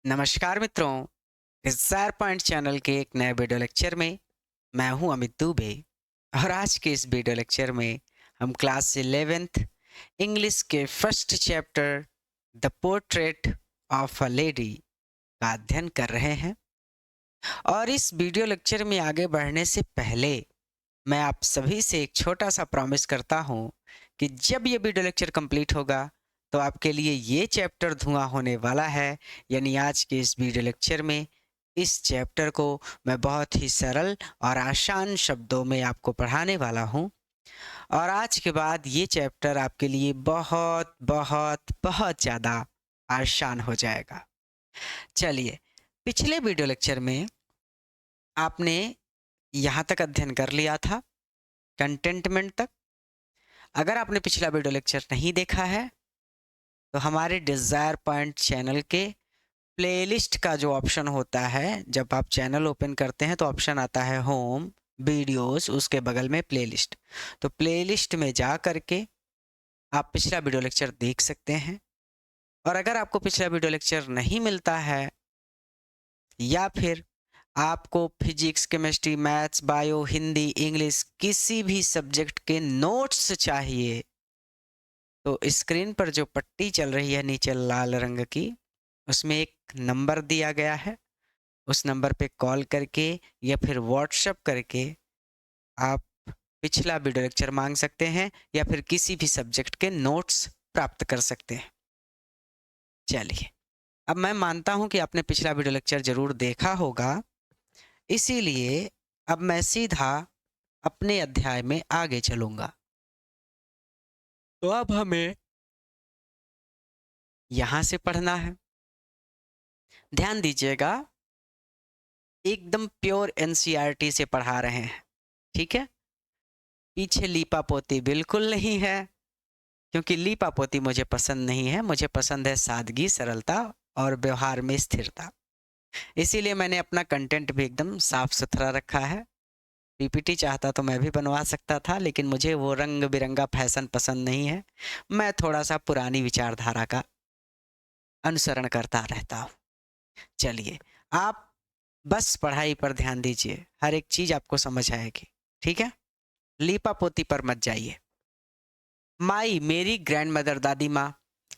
नमस्कार मित्रों, desire point channel के एक नए वीडियो लेक्चर में मैं हूं अमित दुबे। और आज के इस वीडियो लेक्चर में हम क्लास 11th इंग्लिश के first chapter the portrait of a lady का अध्ययन कर रहे हैं। और इस वीडियो लेक्चर में आगे बढ़ने से पहले मैं आप सभी से एक छोटा सा प्रॉमिस करता हूं कि जब ये वीडियो लेक्चर कंप्लीट होगा तो आपके लिए ये चैप्टर धुआं होने वाला है। यानी आज के इस वीडियो लेक्चर में इस चैप्टर को मैं बहुत ही सरल और आसान शब्दों में आपको पढ़ाने वाला हूँ। और आज के बाद ये चैप्टर आपके लिए बहुत बहुत बहुत ज़्यादा आसान हो जाएगा। चलिए, पिछले वीडियो लेक्चर में आपने यहाँ तक अध्ययन कर लिया था, कंटेंटमेंट तक। अगर आपने पिछला वीडियो लेक्चर नहीं देखा है तो हमारे डिज़ायर पॉइंट चैनल के प्लेलिस्ट का जो ऑप्शन होता है, जब आप चैनल ओपन करते हैं तो ऑप्शन आता है होम वीडियोस, उसके बगल में प्लेलिस्ट। तो प्लेलिस्ट में जा करके आप पिछला वीडियो लेक्चर देख सकते हैं। और अगर आपको पिछला वीडियो लेक्चर नहीं मिलता है या फिर आपको physics, chemistry, maths, bio, Hindi, English किसी भी सब्जेक्ट के नोट्स चाहिए तो स्क्रीन पर जो पट्टी चल रही है नीचे लाल रंग की, उसमें एक नंबर दिया गया है। उस नंबर पे कॉल करके या फिर व्हाट्सएप करके आप पिछला वीडियो लेक्चर मांग सकते हैं या फिर किसी भी सब्जेक्ट के नोट्स प्राप्त कर सकते हैं। चलिए, अब मैं मानता हूं कि आपने पिछला वीडियो लेक्चर जरूर देखा होगा, इसीलिए अब मैं सीधा अपने अध्याय में आगे चलूंगा। तो अब हमें यहां से पढ़ना है। ध्यान दीजिएगा, एकदम प्योर एनसीईआरटी से पढ़ा रहे हैं, ठीक है। पीछे लीपा पोती बिल्कुल नहीं है, क्योंकि लीपा पोती मुझे पसंद नहीं है। मुझे पसंद है सादगी, सरलता और व्यवहार में स्थिरता। इसीलिए मैंने अपना कंटेंट भी एकदम साफ सुथरा रखा है। पीपीटी चाहता तो मैं भी बनवा सकता था, लेकिन मुझे वो रंग बिरंगा फैशन पसंद नहीं है। मैं थोड़ा सा पुरानी विचारधारा का अनुसरण करता रहता हूँ। चलिए, आप बस पढ़ाई पर ध्यान दीजिए, हर एक चीज आपको समझ आएगी, ठीक है। लीपा पोती पर मत जाइए। माई, मेरी ग्रैंड मदर, दादी माँ,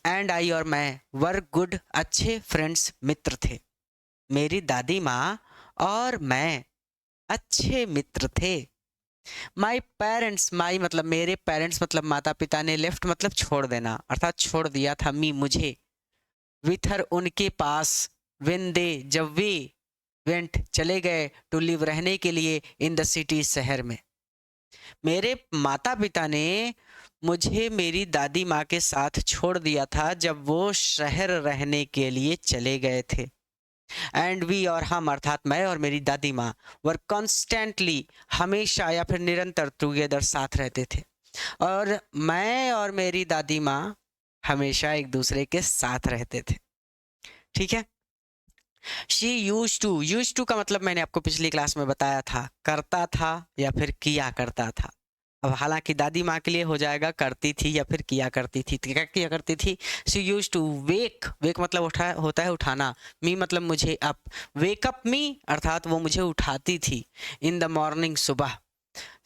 एंड आई और मैं वर गुड, अच्छे फ्रेंड्स, मित्र थे। मेरी दादी माँ और मैं अच्छे मित्र थे। माई पेरेंट्स, माई मतलब मेरे पेरेंट्स मतलब माता पिता ने, लेफ्ट मतलब छोड़ देना, अर्थात छोड़ दिया था, मी मुझे, विथ हर उनके पास, वेन दे जब वे, वेंट चले गए, टू लिव रहने के लिए, इन द सिटी शहर में। मेरे माता पिता ने मुझे मेरी दादी माँ के साथ छोड़ दिया था जब वो शहर रहने के लिए चले गए थे। एंड वी और हम अर्थात मैं और मेरी दादी माँ वर कॉन्स्टेंटली, हमेशा या फिर निरंतर, टुगेदर साथ रहते थे। और मैं और मेरी दादी माँ हमेशा एक दूसरे के साथ रहते थे, ठीक है। शी यूज टू का मतलब मैंने आपको पिछली क्लास में बताया था, करता था या फिर किया करता था। अब हालांकि दादी माँ के लिए हो जाएगा करती थी या फिर किया करती थी। तो क्या किया करती थी? शी यूज टू वेक, वेक मतलब उठा होता है उठाना, मी मतलब मुझे, अप, वेक अप मी अर्थात वो मुझे उठाती थी, इन द मॉर्निंग सुबह।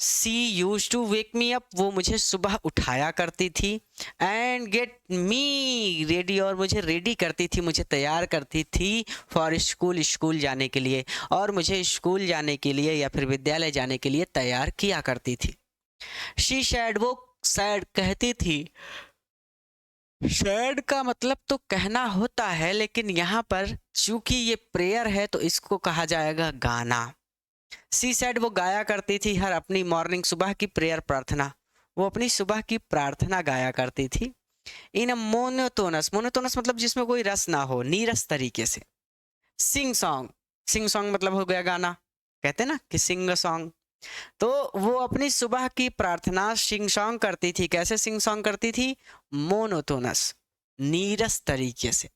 She used to wake me up, वो मुझे सुबह उठाया करती थी। एंड गेट मी रेडी, और मुझे रेडी करती थी, मुझे तैयार करती थी, फॉर स्कूल, स्कूल जाने के लिए, और मुझे स्कूल जाने के लिए या फिर विद्यालय जाने के लिए तैयार किया करती थी। शी सैड, वो सैड कहती थी। सैड का मतलब तो कहना होता है, लेकिन यहाँ पर चूंकि ये प्रेयर है तो इसको कहा जाएगा गाना। सी सैड, वो गाया करती थी, हर अपनी मॉर्निंग, सुबह की प्रेयर, प्रार्थना, वो अपनी सुबह की प्रार्थना गाया करती थी। इन अ मोनोटोनस, मोनोटोनस मतलब जिसमें कोई रस ना हो, नीरस तरीके से। सिंग सॉन्ग, सिंग सॉन्ग मतलब हो गया गाना, कहते हैं ना कि सिंग सॉन्ग। तो वो अपनी सुबह की प्रार्थना सिंग सॉन्ग करती थी। कैसे सिंग सॉन्ग करती थी? मोनोटोनस, नीरस तरीके से।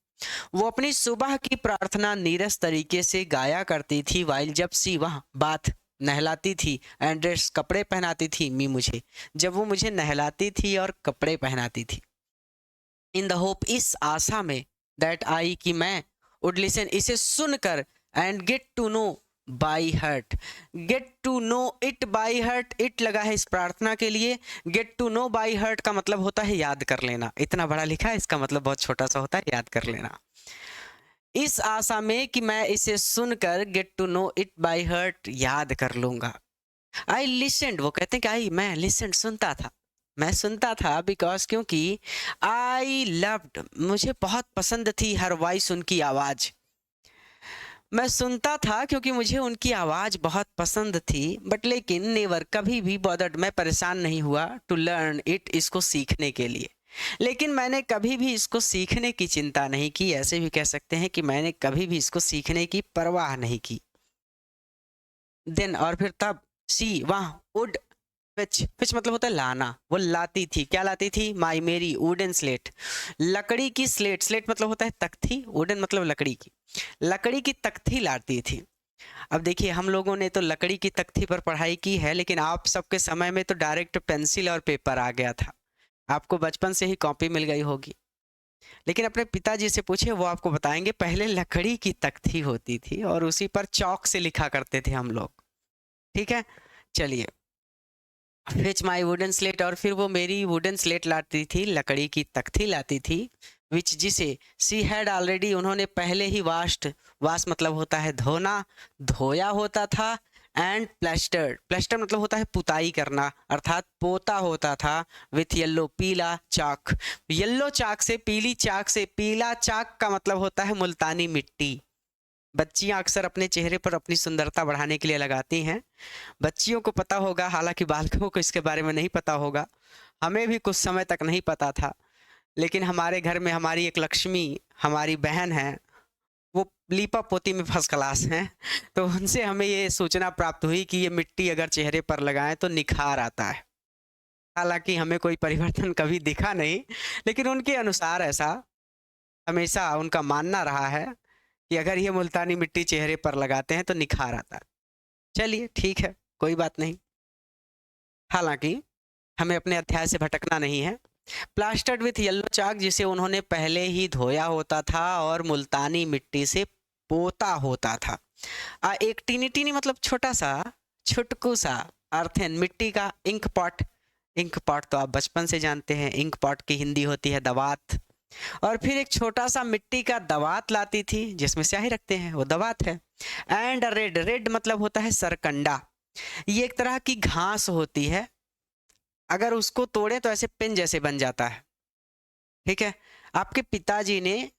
वो अपनी सुबह की प्रार्थना नीरस तरीके से गाया करती थी, वाइल जब सी वह बात, नहलाती थी, एंड ड्रेस कपड़े पहनाती थी, मी मुझे, जब वो मुझे नहलाती थी और कपड़े पहनाती थी। इन द होप, इस आशा में, दैट आई कि मैं, वुड लिसन, इसे सुनकर, and get to know by heart, get to know it by heart, it लगा है इस प्रार्थना के लिए, get to know by heart का मतलब होता है याद कर लेना, इतना बड़ा लिखा है, इसका मतलब बहुत छोटा सा होता है, याद कर लेना। इस आशा में कि मैं इसे सुनकर get to know it by heart याद कर लूंगा। आई लिसेंड, वो कहते हैं कि आई, मैं लिसेंड सुनता था, मैं सुनता था, बिकॉज क्योंकि आई लव्ड, मुझे बहुत पसंद थी हर वॉइस, उनकी आवाज़, मैं सुनता था क्योंकि मुझे उनकी आवाज़ बहुत पसंद थी, बट लेकिन नेवर, कभी भी बॉदर्ड, मैं परेशान नहीं हुआ, टू लर्न इट, इसको सीखने के लिए, लेकिन मैंने कभी भी इसको सीखने की चिंता नहीं की, ऐसे भी कह सकते हैं कि मैंने कभी भी इसको सीखने की परवाह नहीं की। देन, और फिर तब, सी, वहाँ, वुड, फिच, फिच मतलब होता है लाना, वो लाती थी, क्या लाती थी, माई, मेरी, वुडन स्लेट, लकड़ी की स्लेट, स्लेट मतलब होता है तख्ती, वुडन मतलब लकड़ी की, लकड़ी की तख्ती लाती थी। अब देखिए, हम लोगों ने तो लकड़ी की तख्ती पर पढ़ाई की है, लेकिन आप सबके समय में तो डायरेक्ट पेंसिल और पेपर आ गया था, आपको बचपन से ही कॉपी मिल गई होगी, लेकिन अपने पिताजी से पूछे, वो आपको बताएंगे पहले लकड़ी की तख्ती होती थी और उसी पर चौक से लिखा करते थे हम लोग। ठीक है, चलिए, फिच माई वुडन स्लेट, और फिर वो मेरी वुडन स्लेट लाती थी, लकड़ी की तख्ती लाती थी, विच, जिसे, सी हैड ऑलरेडी, उन्होंने पहले ही वाश्ड, वाश मतलब होता है धोना, धोया होता था, एंड प्लास्टर्ड, प्लास्टर मतलब होता है पुताई करना, अर्थात पोता होता था, विथ येल्लो, पीला चाक, येल्लो चाक से, पीली चाक से, पीला चाक का मतलब होता है मुल्तानी मिट्टी, बच्चियां अक्सर अपने चेहरे पर अपनी सुंदरता बढ़ाने के लिए लगाती हैं, बच्चियों को पता होगा, हालांकि बालकों को इसके बारे में नहीं पता होगा, हमें भी कुछ समय तक नहीं पता था, लेकिन हमारे घर में हमारी एक लक्ष्मी, हमारी बहन है, वो लीपा पोती में फर्स्ट क्लास हैं, तो उनसे हमें ये सूचना प्राप्त हुई कि ये मिट्टी अगर चेहरे पर लगाएं तो निखार आता है, हालांकि हमें कोई परिवर्तन कभी दिखा नहीं, लेकिन उनके अनुसार ऐसा हमेशा उनका मानना रहा है कि अगर ये मुल्तानी मिट्टी चेहरे पर लगाते हैं तो निखार आता है। चलिए ठीक है, कोई बात नहीं, हालांकि हमें अपने अध्याय से भटकना नहीं है। प्लास्टर्ड विथ येलो चाक, जिसे उन्होंने पहले ही धोया होता था और मुल्तानी मिट्टी से पोता होता था। एक टीनी टीनी मतलब छोटा सा, छुटकू सा, अर्थन, मिट्टी का, इंक पॉट, इंक पॉट तो आप बचपन से जानते हैं, इंक पॉट की हिंदी होती है दवात, और फिर एक छोटा सा मिट्टी का दवात लाती थी जिसमें स्याही रखते हैं, वो दवात है। एंड रेड, रेड मतलब होता है सरकंडा, ये एक तरह की घास होती है, अगर उसको तोड़े तो ऐसे पिन जैसे बन जाता है। ठीक है, आपके पिताजी ने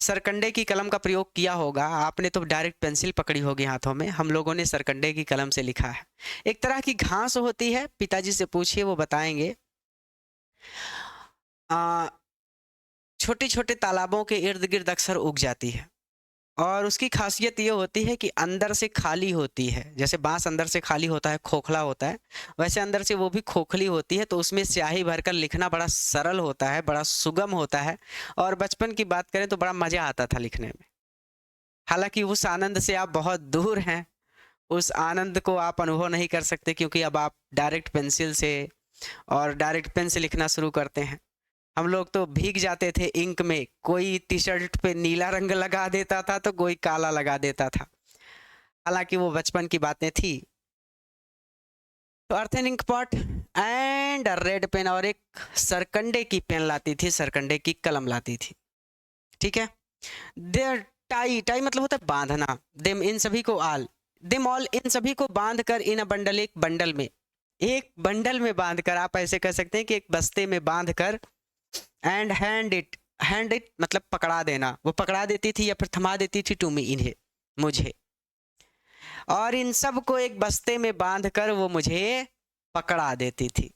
सरकंडे की कलम का प्रयोग किया होगा, आपने तो डायरेक्ट पेंसिल पकड़ी होगी हाथों में, हम लोगों ने सरकंडे की कलम से लिखा है। एक तरह की घास होती है, पिताजी से पूछिए वो बताएंगे। छोटे छोटे तालाबों के इर्द गिर्द अक्सर उग जाती है, और उसकी खासियत ये होती है कि अंदर से खाली होती है, जैसे बांस अंदर से खाली होता है, खोखला होता है, वैसे अंदर से वो भी खोखली होती है, तो उसमें स्याही भरकर लिखना बड़ा सरल होता है, बड़ा सुगम होता है, और बचपन की बात करें तो बड़ा मज़ा आता था लिखने में। हालांकि उस आनंद से आप बहुत दूर हैं, उस आनंद को आप अनुभव नहीं कर सकते, क्योंकि अब आप डायरेक्ट पेंसिल से और डायरेक्ट पेन से लिखना शुरू करते हैं। हम लोग तो भीग जाते थे इंक में, कोई टी शर्ट पे नीला रंग लगा देता था तो कोई काला लगा देता था, हालांकि वो बचपन की बातें थी। तो earthen ink pot and red pen, और एक सरकंडे की पेन लाती थी, सरकंडे की कलम लाती थी। ठीक है, देयर, टाई, टाई मतलब होता है बांधना, देम, इन सभी को, आल, देम ऑल, इन सभी को बांध कर, इन अ बंडल, एक बंडल में, एक बंडल में बांधकर, आप ऐसे कह सकते हैं कि एक बस्ते में बांधकर, and hand it, hand it मतलब पकड़ा देना, वो पकड़ा देती थी या फिर थमा देती थी, टू मी, इन्हें, मुझे, और इन सब को एक बस्ते में बांधकर वो मुझे पकड़ा देती थी।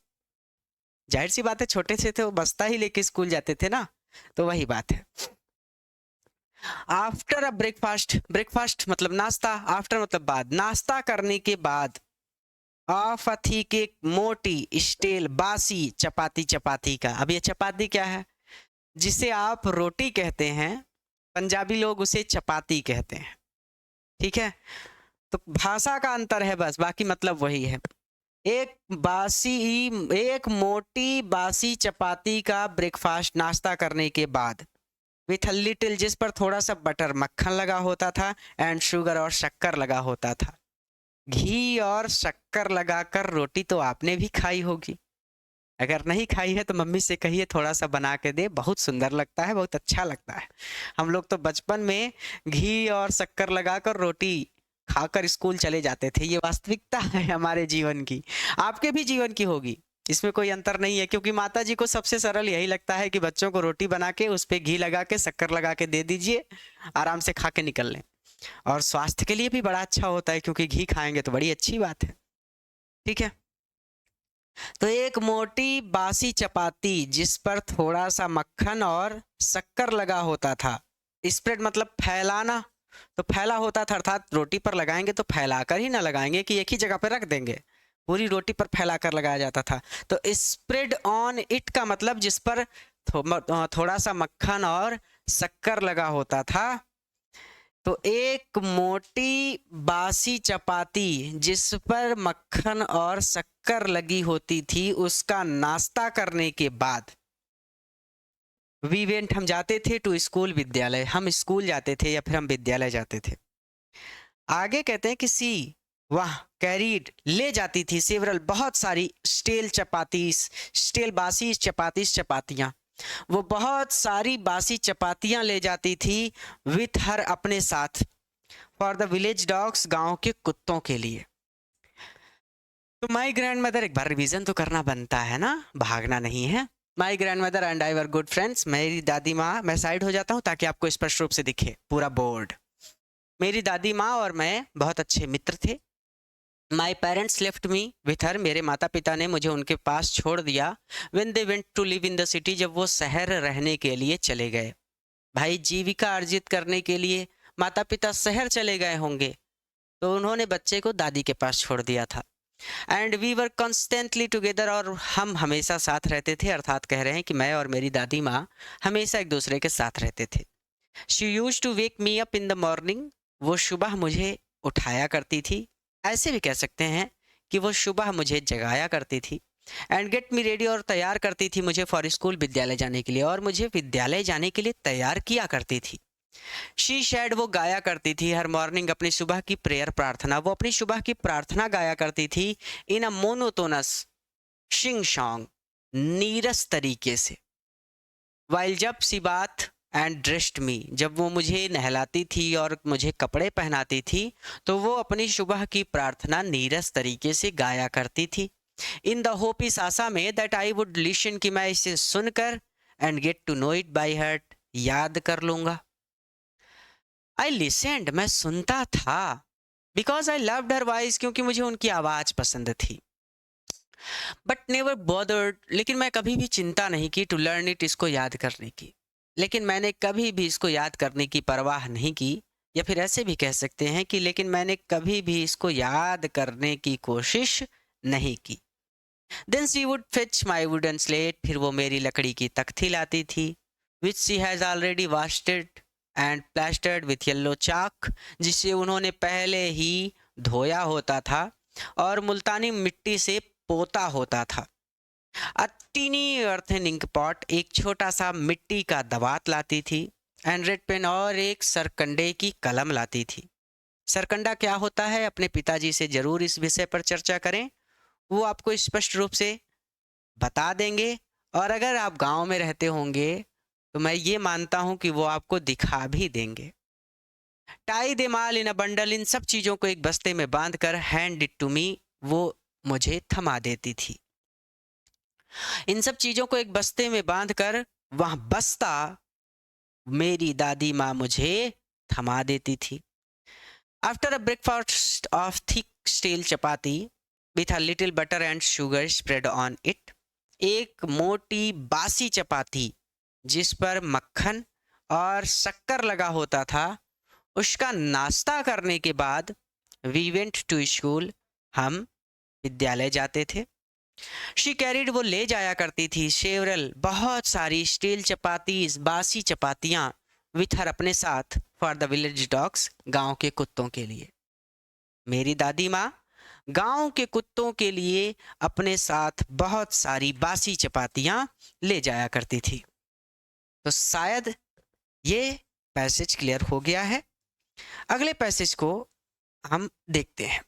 जाहिर सी बात है, छोटे से थे, वो बस्ता ही लेके स्कूल जाते थे ना, तो वही बात है। आफ्टर अ ब्रेकफास्ट, ब्रेकफास्ट मतलब नाश्ता, आफ्टर मतलब बाद, नाश्ता करने के बाद, ऑफ अ थिक, एक मोटी, स्टेल, बासी चपाती, चपाती का, अब ये चपाती क्या है, जिसे आप रोटी कहते हैं, पंजाबी लोग उसे चपाती कहते हैं। ठीक है, तो भाषा का अंतर है बस, बाकी मतलब वही है। एक बासी, एक मोटी बासी चपाती का ब्रेकफास्ट, नाश्ता करने के बाद, विथ अ लिटिल, जिस पर थोड़ा सा बटर मक्खन लगा होता था, एंड शुगर और शक्कर लगा होता था। घी और शक्कर लगाकर रोटी तो आपने भी खाई होगी। अगर नहीं खाई है तो मम्मी से कहिए थोड़ा सा बना के दे, बहुत सुंदर लगता है, बहुत अच्छा लगता है। हम लोग तो बचपन में घी और शक्कर लगाकर रोटी खाकर स्कूल चले जाते थे। ये वास्तविकता है हमारे जीवन की, आपके भी जीवन की होगी, इसमें कोई अंतर नहीं है। क्योंकि माता जी को सबसे सरल यही लगता है कि बच्चों को रोटी बना के उस पर घी लगा के शक्कर लगा के दे दीजिए, आराम से खा के निकल लें। और स्वास्थ्य के लिए भी बड़ा अच्छा होता है, क्योंकि घी खाएंगे तो बड़ी अच्छी बात है। ठीक है, तो एक मोटी बासी चपाती जिस पर थोड़ा सा मक्खन और शक्कर लगा होता था। स्प्रेड मतलब फैलाना, तो फैला होता था, अर्थात रोटी पर लगाएंगे तो फैलाकर ही ना लगाएंगे कि एक ही जगह पर रख देंगे, पूरी रोटी पर फैलाकर लगाया जाता था। तो स्प्रेड ऑन इट का मतलब जिस पर थोड़ा सा मक्खन और शक्कर लगा होता था। तो एक मोटी बासी चपाती जिस पर मक्खन और शक्कर लगी होती थी, उसका नाश्ता करने के बाद वी वेंट, हम जाते थे टू स्कूल, विद्यालय, हम स्कूल जाते थे या फिर हम विद्यालय जाते थे। आगे कहते हैं कि सी, वह कैरीड ले जाती थी, सेवरल बहुत सारी, स्टेल चपातीस, स्टेल बासी चपातियां, वो बहुत सारी बासी चपातियां ले जाती थी, विथ हर अपने साथ, फॉर द विलेज डॉग्स, गांव के कुत्तों के लिए। तो माई ग्रैंड मदर, एक बार रिवीजन तो करना बनता है ना, भागना नहीं है। माई grand mother and I were good friends, मेरी दादी माँ, मैं साइड हो जाता हूँ ताकि आपको स्पष्ट रूप से दिखे पूरा बोर्ड। मेरी दादी माँ और मैं बहुत अच्छे मित्र थे। My parents left me with her, मेरे माता पिता ने मुझे उनके पास छोड़ दिया। When they went to live in the city, जब वो शहर रहने के लिए चले गए। भाई जीविका अर्जित करने के लिए माता पिता शहर चले गए होंगे, तो उन्होंने बच्चे को दादी के पास छोड़ दिया था। And we were constantly together, और हम हमेशा साथ रहते थे, अर्थात कह रहे हैं कि मैं और मेरी दादी माँ हमेशा एक दूसरे के साथ रहते थे। She use to wake me up in the morning, वो सुबह मुझे उठाया करती थी, ऐसे भी कह सकते हैं कि वो सुबह मुझे जगाया करती थी। एंड गेट मी रेडी, और तैयार करती थी मुझे फॉर स्कूल, विद्यालय जाने के लिए, और मुझे विद्यालय जाने के लिए तैयार किया करती थी। शी शैड, वो गाया करती थी, हर मॉर्निंग, अपनी सुबह की प्रेयर, प्रार्थना, वो अपनी सुबह की प्रार्थना गाया करती थी, इन अ मोनोटोनस शिंग शॉन्ग, नीरस तरीके से। वाइल, जब सी बात, एंड ड्रेस्ड मी, जब वो मुझे नहलाती थी और मुझे कपड़े पहनाती थी, तो वो अपनी सुबह की प्रार्थना नीरस तरीके से गाया करती थी। इन द होप, इस आशा में, दैट आई वुड लिसन, कि मैं इसे सुनकर, and get to know it by heart, याद कर लूंगा। आई लिसेंड, मैं सुनता था, because I loved her voice, क्योंकि मुझे उनकी आवाज पसंद थी। बट नेवर बॉदर्ड, लेकिन मैं कभी भी चिंता नहीं की, टू लर्न इट, इसको याद करने की, लेकिन मैंने कभी भी इसको याद करने की परवाह नहीं की, या फिर ऐसे भी कह सकते हैं कि लेकिन मैंने कभी भी इसको याद करने की कोशिश नहीं की। Then she would fetch my wooden slate, फिर वो मेरी लकड़ी की तख्ती लाती थी, which she has already washed and plastered with yellow chalk, जिसे उन्होंने पहले ही धोया होता था और मुल्तानी मिट्टी से पोता होता था। अ टीनी अर्थन इंक पॉट, एक छोटा सा मिट्टी का दवात लाती थी, एंड रेड पेन, और एक सरकंडे की कलम लाती थी। सरकंडा क्या होता है, अपने पिताजी से जरूर इस विषय पर चर्चा करें, वो आपको स्पष्ट रूप से बता देंगे। और अगर आप गांव में रहते होंगे तो मैं ये मानता हूं कि वो आपको दिखा भी देंगे। Tie they mall in a bundle, इन सब चीज़ों को एक बस्ते में बांधकर, हैंड इट टू मी, वो मुझे थमा देती थी। इन सब चीज़ों को एक बस्ते में बांधकर, वह बस्ता मेरी दादी माँ मुझे थमा देती थी। After a breakfast of thick steel chapati with a little butter and sugar spread on it, एक मोटी बासी चपाती जिस पर मक्खन और शक्कर लगा होता था, उसका नाश्ता करने के बाद, वी वेंट टू स्कूल, हम विद्यालय जाते थे। शी कैरिड, वो ले जाया करती थी, सेवरल, बहुत सारी, स्टील चपातीज, बासी चपातियां, विथ हर, अपने साथ, फॉर द विलेज डॉग्स, गांव के कुत्तों के लिए। मेरी दादी माँ गांव के कुत्तों के लिए अपने साथ बहुत सारी बासी चपातियां ले जाया करती थी। तो शायद ये पैसेज क्लियर हो गया है। अगले पैसेज को हम देखते हैं।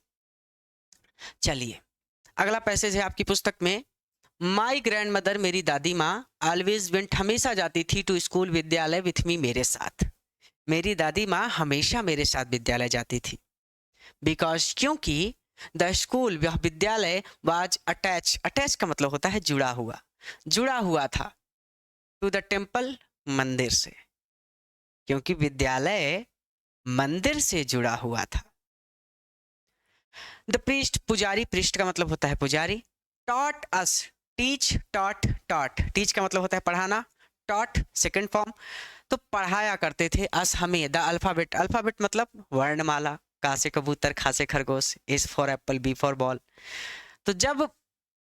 चलिए, अगला पैसेज है आपकी पुस्तक में, माई ग्रैंड मदर, मेरी दादी माँ, ऑलवेज वेंट, हमेशा जाती थी, टू स्कूल, विद्यालय, विथ मी, मेरे साथ। मेरी दादी माँ हमेशा मेरे साथ विद्यालय जाती थी। बिकॉज, क्योंकि द स्कूल, वह विद्यालय, वाज अटैच, अटैच का मतलब होता है जुड़ा हुआ, जुड़ा हुआ था, टू द टेम्पल, मंदिर से, क्योंकि विद्यालय मंदिर से जुड़ा हुआ था। द प्रीस्ट, पुजारी, प्रीस्ट का मतलब होता है पुजारी। Taught us, teach, taught, taught, teach का मतलब होता है पढ़ाना, टॉट सेकंड फॉर्म, तो पढ़ाया करते थे, अस हमें, द अल्फाबेट, अल्फाबेट मतलब वर्णमाला, का से कबूतर, खा से खरगोश, S for apple, B for ball. तो जब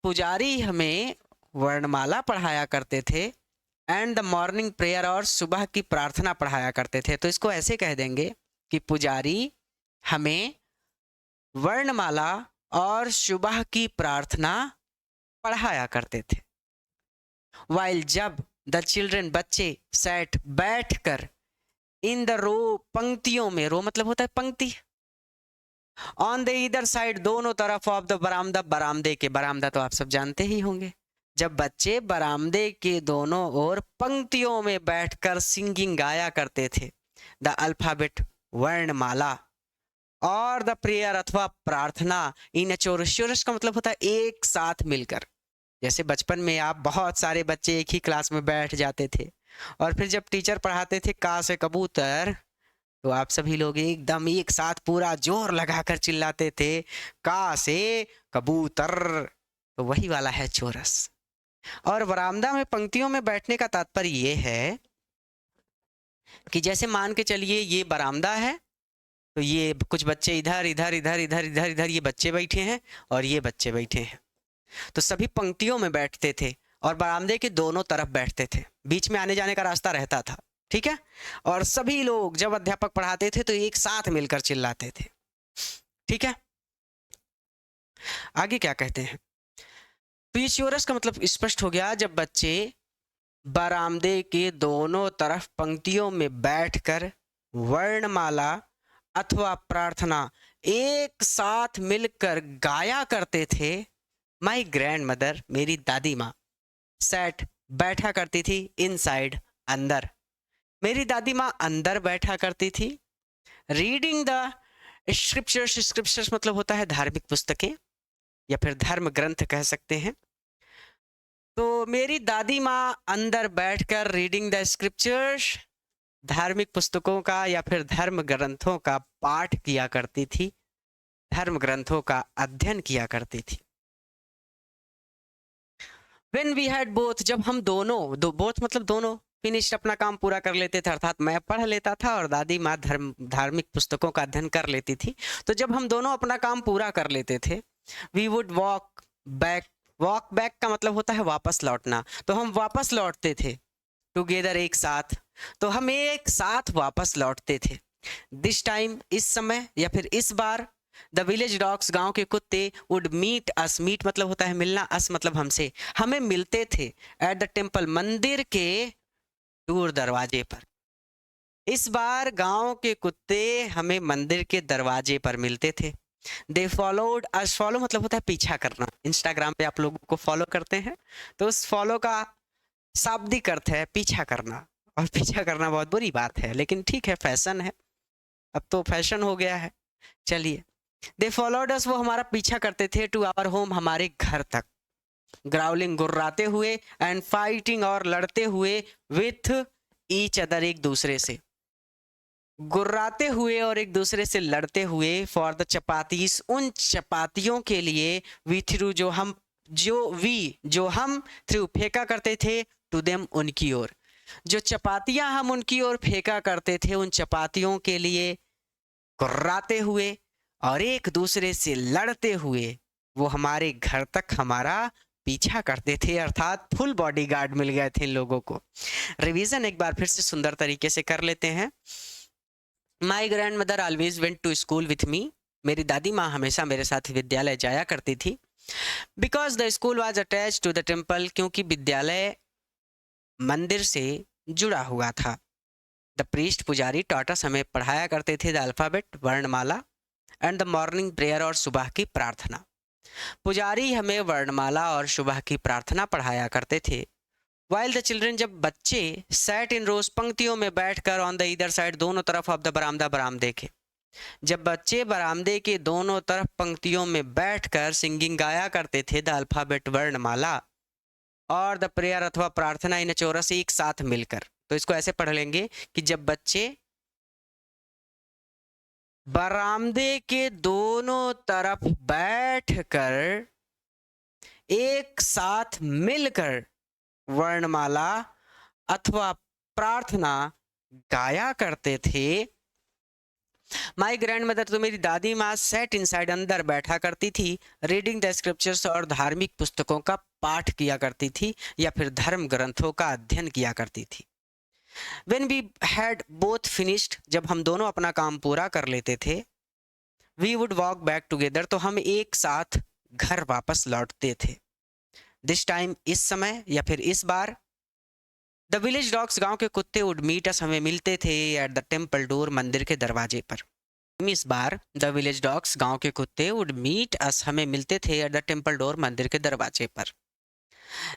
पुजारी हमें वर्णमाला पढ़ाया करते थे, एंड द मॉर्निंग प्रेयर, और सुबह की प्रार्थना पढ़ाया करते थे, तो इसको ऐसे कह देंगे कि पुजारी हमें वर्णमाला और सुबह की प्रार्थना पढ़ाया करते थे। वाइल, जब, द चिल्ड्रन, बच्चे, सैट, बैठ कर, इन द रो, पंक्तियों में, रो मतलब होता है पंक्ति, ऑन द ईदर साइड, दोनों तरफ, ऑफ द बरामदा, बरामदे के, बरामदा तो आप सब जानते ही होंगे, जब बच्चे बरामदे के दोनों ओर पंक्तियों में बैठकर सिंगिंग गाया करते थे, द अल्फाबेट, वर्णमाला, और द प्रेयर अथवा प्रार्थना, इन चोरस, चोरस का मतलब होता है एक साथ मिलकर। जैसे बचपन में आप बहुत सारे बच्चे एक ही क्लास में बैठ जाते थे, और फिर जब टीचर पढ़ाते थे का से कबूतर, तो आप सभी लोग एकदम एक साथ पूरा जोर लगाकर चिल्लाते थे, का से कबूतर, तो वही वाला है चोरस। और बरामदा में पंक्तियों में बैठने का तात्पर्य ये है कि जैसे मान के चलिए ये बरामदा है, तो ये कुछ बच्चे इधर इधर इधर इधर इधर इधर ये बच्चे बैठे हैं और ये बच्चे बैठे हैं, तो सभी पंक्तियों में बैठते थे और बरामदे के दोनों तरफ बैठते थे, बीच में आने जाने का रास्ता रहता था, ठीक है। और सभी लोग जब अध्यापक पढ़ाते थे तो एक साथ मिलकर चिल्लाते थे, ठीक है। आगे क्या कहते हैं, पीछोरस का मतलब स्पष्ट हो गया, जब बच्चे बरामदे के दोनों तरफ पंक्तियों में बैठकर वर्णमाला अथवा प्रार्थना एक साथ मिलकर गाया करते थे। माई ग्रैंड मदर, मेरी दादी माँ, सैट, बैठा करती थी, इनसाइड, अंदर, मेरी दादी माँ अंदर बैठा करती थी, रीडिंग द स्क्रिप्चर्स, स्क्रिप्चर्स मतलब होता है धार्मिक पुस्तकें या फिर धर्म ग्रंथ कह सकते हैं। तो मेरी दादी माँ अंदर बैठकर रीडिंग द स्क्रिप्चर्स, धार्मिक पुस्तकों का या फिर धर्म ग्रंथों का पाठ किया करती थी, धर्म ग्रंथों का अध्ययन किया करती थी। When we had both, जब हम दोनों, both मतलब दोनों, फिनिश, अपना काम पूरा कर लेते थे, अर्थात मैं पढ़ लेता था और दादी माँ धार्मिक पुस्तकों का अध्ययन कर लेती थी, तो जब हम दोनों अपना काम पूरा कर लेते थे, we would walk back, walk back का मतलब होता है वापस लौटना, तो हम वापस लौटते थे, टुगेदर, एक साथ, तो हम एक साथ वापस लौटते थे। दिस टाइम, इस समय या फिर इस बार, द विलेज डॉग्स, गांव के कुत्ते, वुड मीट अस, मीट मतलब होता है मिलना, अस मतलब हमसे, हमें मिलते थे, एट द टेम्पल, मंदिर के दूर दरवाजे पर। इस बार गांव के कुत्ते हमें मंदिर के दरवाजे पर मिलते थे। दे फॉलोड अस, फॉलो मतलब होता है पीछा करना, इंस्टाग्राम पे आप लोगों को फॉलो करते हैं, तो उस फॉलो का शाब्दिक अर्थ है पीछा करना, और पीछा करना बहुत बुरी बात है, लेकिन ठीक है, फैशन है, अब तो फैशन हो गया है। चलिए, दे फॉलोड अस, वो हमारा पीछा करते थे, टू आवर होम, हमारे घर तक, ग्राउलिंग, गुर्राते हुए, एंड फाइटिंग, और लड़ते हुए, विथ ईच अदर, एक दूसरे से, गुर्राते हुए और एक दूसरे से लड़ते हुए, फॉर द चपातीस, उन चपातियों के लिए, वी थ्रू, जो हम थ्रू फेंका करते थे, टू देम, उनकी ओर, जो चपातियां हम उनकी ओर फेंका करते थे, उन चपातियों के लिए गुर्राते हुए और एक दूसरे से लड़ते हुए, वो हमारे घर तक हमारा पीछा करते थे, अर्थात फुल बॉडीगार्ड मिल गए थे इन लोगों को। रिवीजन एक बार फिर से सुंदर तरीके से कर लेते हैं। My grand mother always went to school with me, मेरी दादी माँ हमेशा मेरे साथ विद्यालय जाया करती थी। Because the school was attach to the temple, क्योंकि विद्यालय मंदिर से जुड़ा हुआ था। द प्रीस्ट पुजारी taught us, हमें पढ़ाया करते थे द अल्फ़ाबेट वर्णमाला एंड द मॉर्निंग प्रेयर और सुबह की प्रार्थना। पुजारी हमें वर्णमाला और सुबह की प्रार्थना पढ़ाया करते थे। वाइल द चिल्ड्रन, जब बच्चे सैट इन रोज, पंक्तियों में बैठकर ऑन द ईदर साइड, दोनों तरफ ऑफ द बरामदा, बरामदे के, जब बच्चे बरामदे के दोनों तरफ पंक्तियों में बैठकर सिंगिंग गाया करते थे द अल्फ़ाबेट वर्णमाला और द प्रेयर अथवा प्रार्थना इन चौरस, एक साथ मिलकर। तो इसको ऐसे पढ़ लेंगे कि जब बच्चे बरामदे के दोनों तरफ बैठकर एक साथ मिलकर वर्णमाला अथवा प्रार्थना गाया करते थे। माई ग्रैंड मदर, तो मेरी दादी माँ, सेट इनसाइड, अंदर बैठा करती थी, रीडिंग द स्क्रिप्चर्स, और धार्मिक पुस्तकों का पाठ किया करती थी या फिर धर्म ग्रंथों का अध्ययन किया करती थी। When we had both finished, जब हम दोनों अपना काम पूरा कर लेते थे, we would walk back together, तो हम एक साथ घर वापस लौटते थे। This time, इस समय या फिर इस बार, द विलेज डॉग्स, गांव के कुत्ते, वुड मीट अस, हमें मिलते थे एट द टेम्पल डोर, मंदिर के दरवाजे पर। इस बार द विलेज डॉग्स, गांव के कुत्ते, वुड मीट अस, हमें मिलते थे एट द टेम्पल डोर, मंदिर के दरवाजे पर।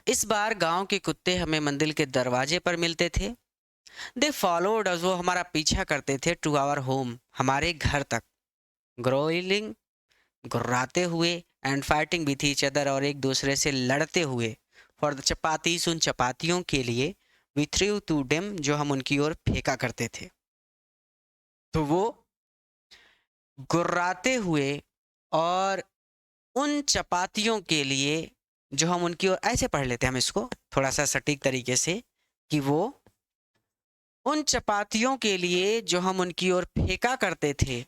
इस बार गांव के कुत्ते हमें मंदिर के दरवाजे पर मिलते थे। दे फॉलोड अस, वो हमारा पीछा करते थे, टू आवर होम, हमारे घर तक, ग्रोइलिंग, गुर्राते हुए, and fighting with each other, और एक दूसरे से लड़ते हुए, फॉर द चपातीस, उन चपातियों के लिए, वी थ्रू टू डेम, जो हम उनकी ओर फेंका करते थे। तो वो गुर्राते हुए और उन चपातियों के लिए जो हम उनकी ओर, ऐसे पढ़ लेते हैं हम इसको थोड़ा सा सटीक तरीके से, कि वो उन चपातियों के लिए जो हम उनकी ओर फेंका करते थे,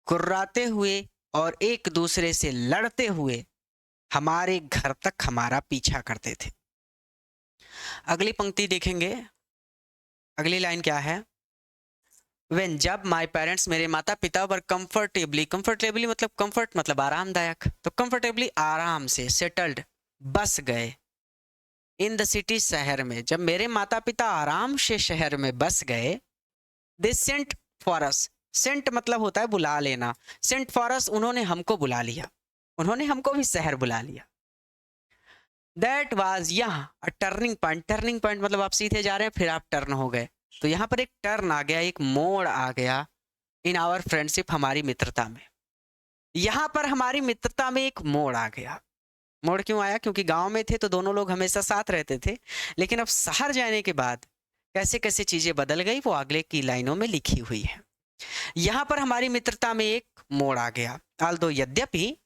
गुर्राते हुए और एक दूसरे से लड़ते हुए, हमारे घर तक हमारा पीछा करते थे। अगली पंक्ति देखेंगे, अगली लाइन क्या है? When, जब, माई पेरेंट्स, मेरे माता पिता, वर कंफर्टेबली, कंफर्टेबली मतलब कंफर्ट मतलब आरामदायक, तो कंफर्टेबली आराम से, सेटल्ड, बस गए, इन द सिटी, शहर में, जब मेरे माता पिता आराम से शहर में बस गए, they sent for us, sent मतलब होता है बुला लेना, सेंट फॉर अस, उन्होंने हमको बुला लिया, उन्होंने हमको भी शहर बुला लिया। दैट वाज, यहाँ, अ टर्निंग पॉइंट, टर्निंग पॉइंट मतलब आप सीधे जा रहे हैं फिर आप टर्न हो गए, तो यहाँ पर एक टर्न आ गया, एक मोड़ आ गया, इन आवर फ्रेंडशिप, हमारी मित्रता में। यहाँ पर हमारी मित्रता में एक मोड़ आ गया। मोड़ क्यों आया? क्योंकि गांव में थे तो दोनों लोग हमेशा साथ रहते थे, लेकिन अब शहर जाने के बाद कैसे कैसे चीजें बदल गई, वो आगे की लाइनों में लिखी हुई है। यहाँ पर हमारी मित्रता में एक मोड़ आ गया। आल्दो, यद्यपि,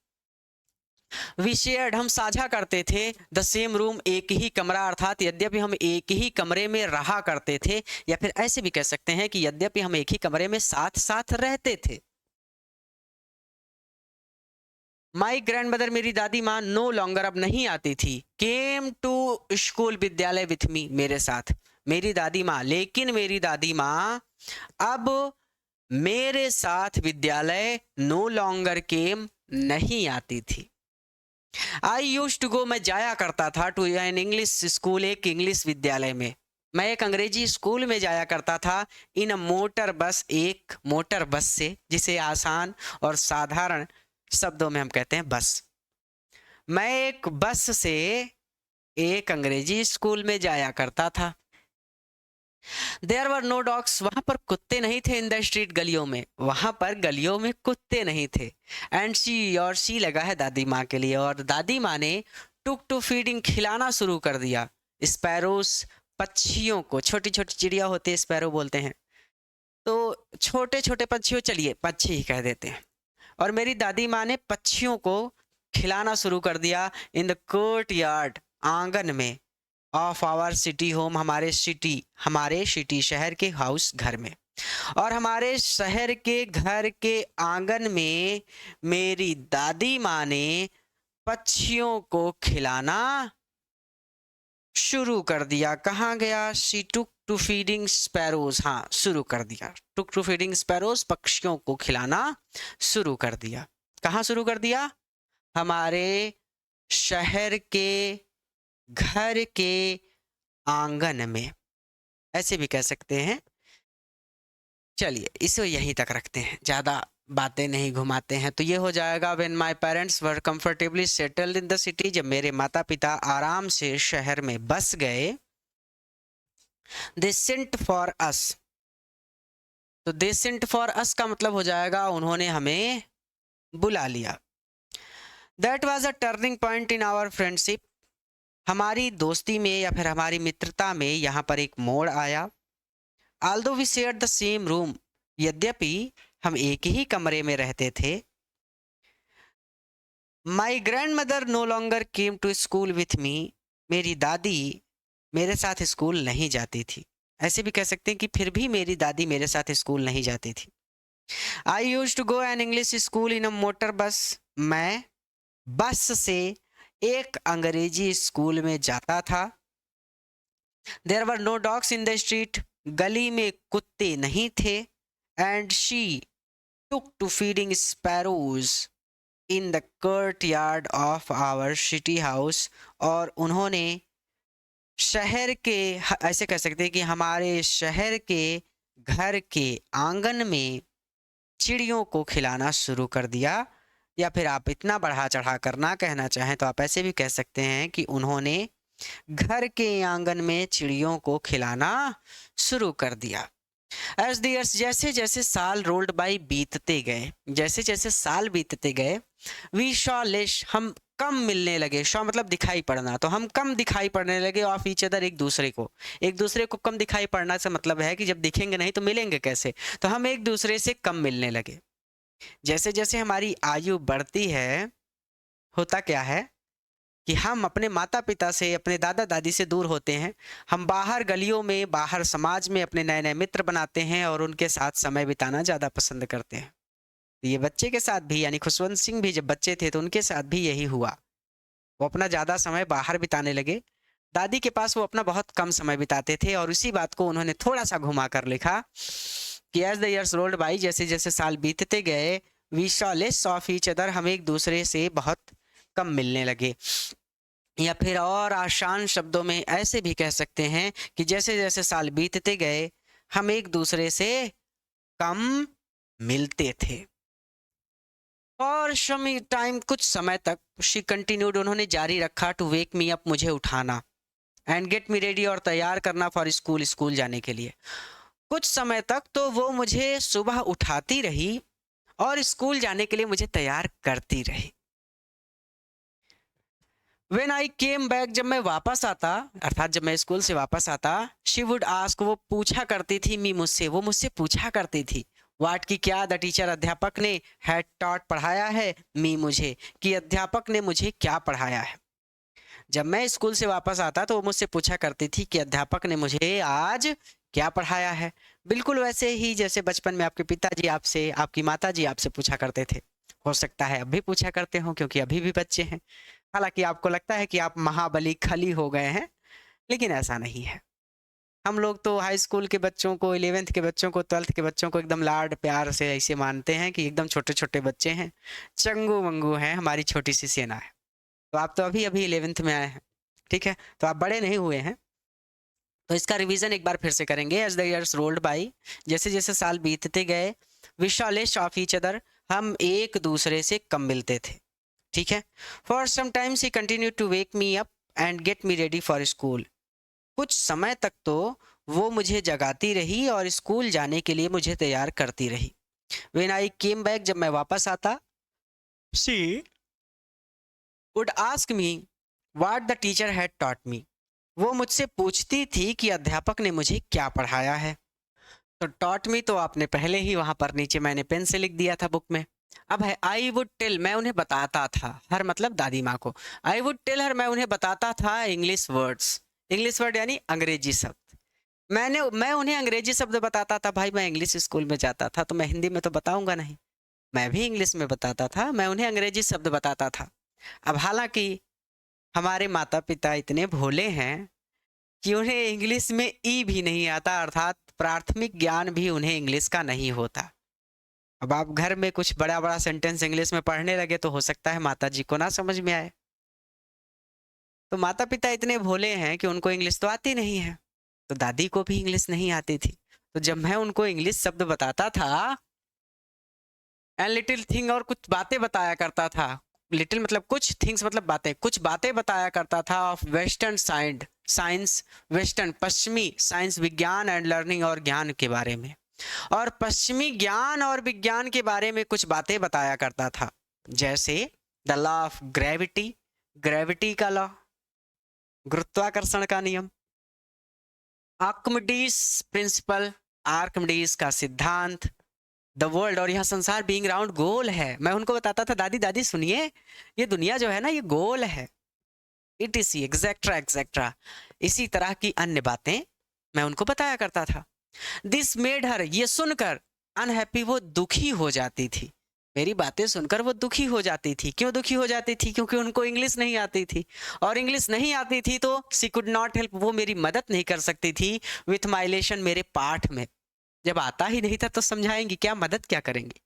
वी शेयर्ड, हम साझा करते थे, द सेम रूम, एक ही कमरा, अर्थात यद्यपि हम एक ही कमरे में रहा करते थे, या फिर ऐसे भी कह सकते हैं कि यद्यपि हम एक ही कमरे में साथ साथ रहते थे। माई ग्रैंड मदर, मेरी दादी माँ, नो लॉन्गर, अब नहीं आती थी, केम टू स्कूल, विद्यालय, विथ मी, मेरे साथ, मेरी दादी माँ, लेकिन मेरी दादी माँ अब मेरे साथ विद्यालय, नो लॉन्गर केम, नहीं आती थी। आई यूज टू गो, मैं जाया करता था, टू एन इंग्लिश स्कूल, एक इंग्लिश विद्यालय में, मैं एक अंग्रेजी स्कूल में जाया करता था, इन मोटर बस, एक मोटर बस से, जिसे आसान और साधारण शब्दों में हम कहते हैं बस। मैं एक बस से एक अंग्रेजी स्कूल में जाया करता था। देयर वर नो डॉग्स, वहां पर कुत्ते नहीं थे, इन द स्ट्रीट, गलियों में, वहां पर गलियों में कुत्ते नहीं थे। एंड शी, और शी लगा है दादी माँ के लिए, और दादी माँ ने टुक टू फीडिंग, खिलाना शुरू कर दिया, स्पैरोस, पक्षियों को, छोटी छोटी चिड़िया होती है, स्पैरो बोलते हैं, तो छोटे छोटे पक्षियों, चलिए पक्षी ही कह देते हैं, और मेरी दादी माँ ने पक्षियों को खिलाना शुरू कर दिया, इन द कोर्ट यार्ड, आंगन में, ऑफ आवर सिटी होम, हमारे सिटी शहर के हाउस, घर में, और हमारे शहर के घर के आंगन में मेरी दादी माँ ने पक्षियों को खिलाना शुरू कर दिया। कहाँ गया? She took to feeding sparrows, हाँ शुरू कर दिया, टुक टू फीडिंग स्पैरोज, पक्षियों को खिलाना शुरू कर दिया। कहाँ शुरू कर दिया? हमारे शहर के घर के आंगन में। ऐसे भी कह सकते हैं। चलिए इसे यहीं तक रखते हैं, ज़्यादा बातें नहीं घुमाते हैं। तो ये हो जाएगा when my parents were comfortably settled in the city, जब मेरे माता पिता आराम से शहर में बस गए। दे सेंट फॉर अस, तो दे सेंट फॉर अस का मतलब हो जाएगा उन्होंने हमें बुला लिया। That was a turning point in our friendship, हमारी दोस्ती में या फिर हमारी मित्रता में यहाँ पर एक मोड़ आया। Although we share the same room, यद्यपि हम एक ही कमरे में रहते थे। My grand mother no longer came to school with me, मेरी दादी मेरे साथ स्कूल नहीं जाती थी। ऐसे भी कह सकते हैं कि फिर भी मेरी दादी मेरे साथ स्कूल नहीं जाती थी। I used to go an English school in a motor bus, मैं बस से एक अंग्रेजी स्कूल में जाता था। There were no dogs in the street, गली में कुत्ते नहीं थे। And she took to feeding sparrows in the courtyard of our city house, और उन्होंने शहर के, ऐसे कह सकते हैं कि हमारे शहर के घर के आंगन में चिड़ियों को खिलाना शुरू कर दिया। या फिर आप इतना बढ़ा चढ़ा कर ना कहना चाहें तो आप ऐसे भी कह सकते हैं कि उन्होंने घर के आंगन में चिड़ियों को खिलाना शुरू कर दिया। एज द इयर्स, जैसे जैसे साल रोल्ड बाई बीतते गए, जैसे जैसे साल बीतते गए, वी शॉ लेस, हम कम मिलने लगे। शॉ मतलब दिखाई पड़ना, तो हम कम दिखाई पड़ने लगे ऑफ ईच अदर, एक दूसरे को। एक दूसरे को कम दिखाई पड़ना से मतलब है कि जब दिखेंगे नहीं तो मिलेंगे कैसे, तो हम एक दूसरे से कम मिलने लगे। जैसे जैसे हमारी आयु बढ़ती है, होता क्या है कि हम अपने माता पिता से, अपने दादा दादी से दूर होते हैं। हम बाहर गलियों में, बाहर समाज में अपने नए नए मित्र बनाते हैं और उनके साथ समय बिताना ज़्यादा पसंद करते हैं। तो ये बच्चे के साथ भी, यानी खुशवंत सिंह भी जब बच्चे थे तो उनके साथ भी यही हुआ। वो अपना ज़्यादा समय बाहर बिताने लगे, दादी के पास वो अपना बहुत कम समय बिताते थे। और इसी बात को उन्होंने थोड़ा सा घुमा कर लिखा कि as the years rolled by, जैसे जैसे साल बीतते गए, we saw less of each other, हम एक दूसरे से बहुत कम मिलने लगे। या फिर और आसान शब्दों में ऐसे भी कह सकते हैं कि जैसे जैसे साल बीतते गए हम एक दूसरे से कम मिलते थे। और सम टाइम, कुछ समय तक, शी कंटिन्यूड, उन्होंने जारी रखा, टू वेक मी अप, मुझे उठाना, एंड गेट मी रेडी, और तैयार करना, फॉर स्कूल, स्कूल जाने के लिए। कुछ समय तक तो वो मुझे सुबह उठाती रही और स्कूल जाने के लिए मुझे तैयार करती रही। When I came back, जब मैं वापस आता, अर्थात जब मैं स्कूल से वापस आता, she would ask, वो पूछा करती थी, मी मुझसे, वो मुझसे पूछा करती थी, वाट की क्या, द टीचर, अध्यापक ने, हैड टॉट, पढ़ाया है, मी मुझे, कि अध्यापक ने मुझे क्या पढ़ाया है। जब मैं स्कूल से वापस आता तो वो मुझसे पूछा करती थी कि अध्यापक ने मुझे आज क्या पढ़ाया है। बिल्कुल वैसे ही जैसे बचपन में आपके पिताजी आपसे, आपकी माताजी आपसे पूछा करते थे। हो सकता है अब भी पूछा करते हो, क्योंकि अभी भी बच्चे हैं। हालांकि आपको लगता है कि आप महाबली खली हो गए हैं, लेकिन ऐसा नहीं है। हम लोग तो हाई स्कूल के बच्चों को, 11th के बच्चों को, 12th के बच्चों को एकदम लाड प्यार से ऐसे मानते हैं कि एकदम छोटे छोटे बच्चे हैं, चंगू मंगू हैं, हमारी छोटी सी सेना है। तो आप तो अभी अभी 11th में आए हैं, ठीक है, तो आप बड़े नहीं हुए हैं। तो इसका रिवीजन एक बार फिर से करेंगे। As the years rolled by, जैसे जैसे साल बीतते गए, we saw less of each other, हम एक दूसरे से कम मिलते थे, ठीक है। फॉर सम टाइम्स ही continue to wake me up and get me ready for school, कुछ समय तक तो वो मुझे जगाती रही और स्कूल जाने के लिए मुझे तैयार करती रही। व्हेन आई केम बैक, जब मैं वापस आता, she would ask me what the teacher had taught me, वो मुझसे पूछती थी कि अध्यापक ने मुझे क्या पढ़ाया है। तो टॉट मी तो आपने पहले ही वहां पर नीचे मैंने पेन से लिख दिया था बुक में। अब है आई वुड टेल, मैं उन्हें बताता था, हर मतलब दादी माँ को। आई वुड टेल हर, मैं उन्हें बताता था इंग्लिश वर्ड्स, इंग्लिश वर्ड यानी अंग्रेजी शब्द। मैं उन्हें अंग्रेजी शब्द बताता था। भाई मैं इंग्लिश स्कूल में जाता था तो मैं हिंदी में तो बताऊंगा नहीं, मैं भी इंग्लिश में बताता था, मैं उन्हें अंग्रेजी शब्द बताता था। अब हालांकि हमारे माता पिता इतने भोले हैं कि उन्हें इंग्लिश में ई भी नहीं आता, अर्थात प्राथमिक ज्ञान भी उन्हें इंग्लिश का नहीं होता। अब आप घर में कुछ बड़ा बड़ा सेंटेंस इंग्लिश में पढ़ने लगे तो हो सकता है माता जी को ना समझ में आए। तो माता पिता इतने भोले हैं कि उनको इंग्लिश तो आती नहीं है। तो दादी को भी इंग्लिश नहीं आती थी। तो जब मैं उनको इंग्लिश शब्द बताता था, एंड लिटिल थिंग, और कुछ बातें बताया करता था, लिटिल मतलब कुछ, थिंग्स मतलब बातें, कुछ बातें बताया करता था ऑफ वेस्टर्न साइंस, वेस्टर्न पश्चिमी साइंस, विज्ञान एंड लर्निंग, और ज्ञान के बारे में, और पश्चिमी ज्ञान और विज्ञान के बारे में कुछ बातें बताया करता था, जैसे the law of gravity, gravity का लॉ, गुरुत्वाकर्षण का नियम, आर्किमिडीज प्रिंसिपल, आर्किमिडीज का सिद्धांत, द वर्ल्ड, और यह संसार बीइंग राउंड गोल है। मैं उनको बताता था, दादी दादी सुनिए, ये दुनिया जो है ना, ये गोल है, इटीसी एक्सेट्रा एक्सेट्रा, इसी तरह की अन्य बातें मैं उनको बताया करता था। दिस मेड हर, ये सुनकर अनहैप्पी, वो दुखी हो जाती थी, मेरी बातें सुनकर वो दुखी हो जाती थी। क्यों दुखी हो जाती थी? क्योंकि उनको इंग्लिश नहीं आती थी, और इंग्लिश नहीं आती थी तो शी कुड नॉट हेल्प, वो मेरी मदद नहीं कर सकती थी विथ माइलेशन, मेरे पाठ में। जब आता ही नहीं था तो समझाएंगी क्या, मदद क्या करेंगी?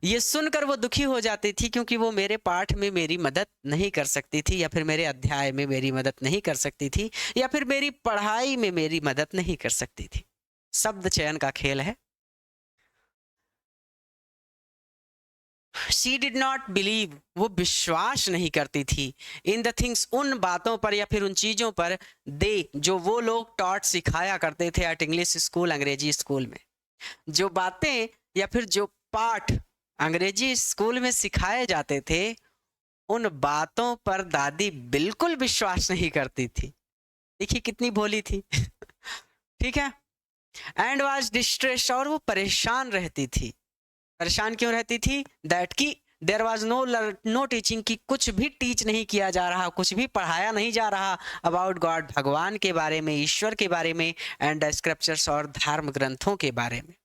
ये सुनकर वो दुखी हो जाती थी क्योंकि वो मेरे पाठ में मेरी मदद नहीं कर सकती थी, या फिर मेरे अध्याय में मेरी मदद नहीं कर सकती थी, या फिर मेरी पढ़ाई में मेरी मदद नहीं कर सकती थी। शब्द चयन का खेल है। शी डिड नॉट बिलीव, वो विश्वास नहीं करती थी, इन द थिंग्स, उन बातों पर या फिर उन चीज़ों पर, दे, जो वो लोग टॉट, सिखाया करते थे एट इंग्लिश स्कूल, अंग्रेजी स्कूल में। जो बातें या फिर जो पाठ अंग्रेजी स्कूल में सिखाए जाते थे, उन बातों पर दादी बिल्कुल विश्वास नहीं करती थी। देखिए कितनी भोली थी। ठीक है। एंड वाज डिस्ट्रेस, और वो परेशान रहती थी। परेशान क्यों रहती थी? दैट की देयर वाज नो टीचिंग, की कुछ भी टीच नहीं किया जा रहा, कुछ भी पढ़ाया नहीं जा रहा अबाउट गॉड, भगवान के बारे में, ईश्वर के बारे में, एंड द स्क्रिप्चर्स, और धर्म ग्रंथों के बारे में।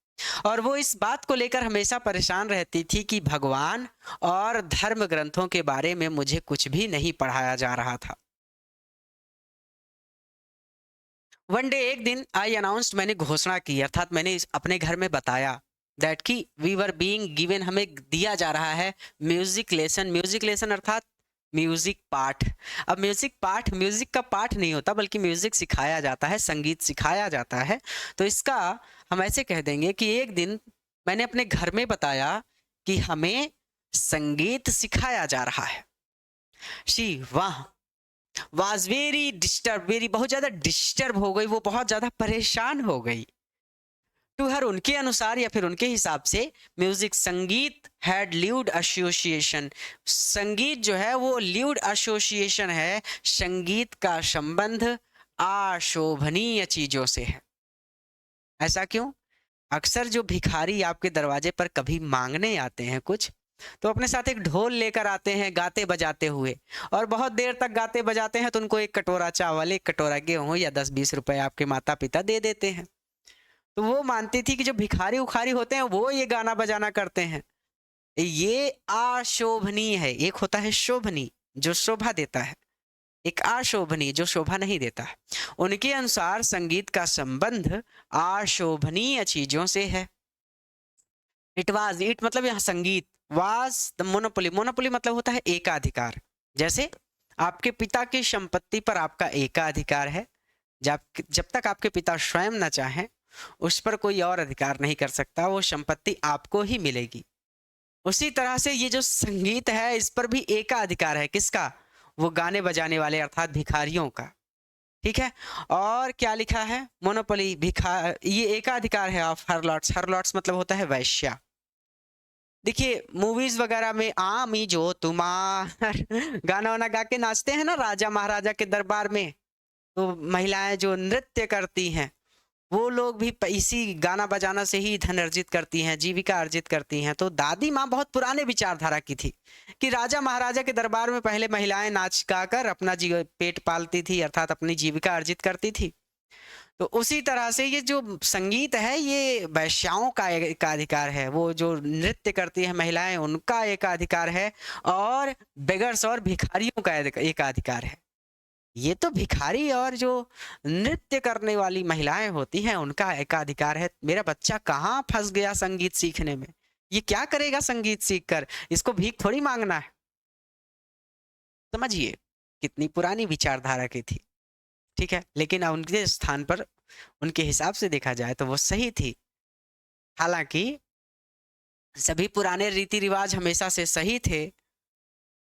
और वो इस बात को लेकर हमेशा परेशान रहती थी कि भगवान और धर्म ग्रंथों के बारे में मुझे कुछ भी नहीं पढ़ाया जा रहा था। वन डे, एक दिन, आई अनाउंस्ड, मैंने घोषणा की, अर्थात मैंने अपने घर में बताया, दैट की वी वर बीइंग गिवन, हमें दिया जा रहा है म्यूजिक लेसन। म्यूजिक लेसन अर्थात म्यूजिक पाठ। अब म्यूजिक पाठ, म्यूजिक का पाठ नहीं होता, बल्कि म्यूजिक सिखाया जाता है, संगीत सिखाया जाता है। तो इसका हम ऐसे कह देंगे कि एक दिन मैंने अपने घर में बताया कि हमें संगीत सिखाया जा रहा है। शी वाह वाज वेरी डिस्टर्ब, वेरी, बहुत ज़्यादा डिस्टर्ब हो गई, वो बहुत ज़्यादा परेशान हो गई। टू हर, उनके अनुसार या फिर उनके हिसाब से, म्यूजिक, संगीत, हैड ल्यूड एसोसिएशन, संगीत जो है वो ल्यूड एसोसिएशन है, संगीत का संबंध अशोभनीय चीजों से है। ऐसा क्यों? अक्सर जो भिखारी आपके दरवाजे पर कभी मांगने आते हैं कुछ, तो अपने साथ एक ढोल लेकर आते हैं गाते बजाते हुए, और बहुत देर तक गाते बजाते हैं, तो उनको एक कटोरा चावल, एक कटोरा गेहूं या 10-20 रुपए आपके माता पिता दे देते हैं। तो वो मानती थी कि जो भिखारी उखारी होते हैं वो ये गाना बजाना करते हैं, ये अशोभनीय है। एक होता है शोभनीय जो शोभा देता है, एक अशोभनीय जो शोभा नहीं देता है। उनके अनुसार संगीत का संबंध अशोभनीय चीजों से है। इट वाज, इट मतलब यहाँ संगीत, वाज द मोनोपोली, मोनोपोली मतलब होता है एकाधिकार। जैसे आपके पिता की संपत्ति पर आपका एकाधिकार है, जब जब तक आपके पिता स्वयं न चाहें उस पर कोई और अधिकार नहीं कर सकता, वो संपत्ति आपको ही मिलेगी। उसी तरह से ये जो संगीत है इस पर भी एकाधिकार है। किसका? वो गाने बजाने वाले अर्थात भिखारियों का। ठीक है। और क्या लिखा है? मोनोपोली, ये एकाधिकार है ऑफ हरलॉट्स। हरलॉट्स मतलब होता है वैश्या। देखिए मूवीज वगैरह में आमी जो तुम्हार गाना वाना गा के नाचते हैं ना राजा महाराजा के दरबार में, तो महिलाएं जो नृत्य करती हैं वो लोग भी इसी गाना बजाना से ही धन अर्जित करती हैं, जीविका अर्जित करती हैं। तो दादी माँ बहुत पुराने विचारधारा की थी कि राजा महाराजा के दरबार में पहले महिलाएं नाच गा कर अपना पेट पालती थी, अर्थात अपनी जीविका अर्जित करती थी। तो उसी तरह से ये जो संगीत है ये वैश्याओं का एकाधिकार है, वो जो नृत्य करती है महिलाएं उनका एकाधिकार है, और बेगर्स और भिखारियों का एकाधिकार है। ये तो भिखारी और जो नृत्य करने वाली महिलाएं होती हैं उनका एकाधिकार है। मेरा बच्चा कहाँ फंस गया संगीत सीखने में, ये क्या करेगा संगीत सीखकर, इसको भीख थोड़ी मांगना है। समझिए कितनी पुरानी विचारधारा की थी। ठीक है, लेकिन उनके स्थान पर, उनके हिसाब से देखा जाए तो वो सही थी। हालांकि सभी पुराने रीति रिवाज हमेशा से सही थे।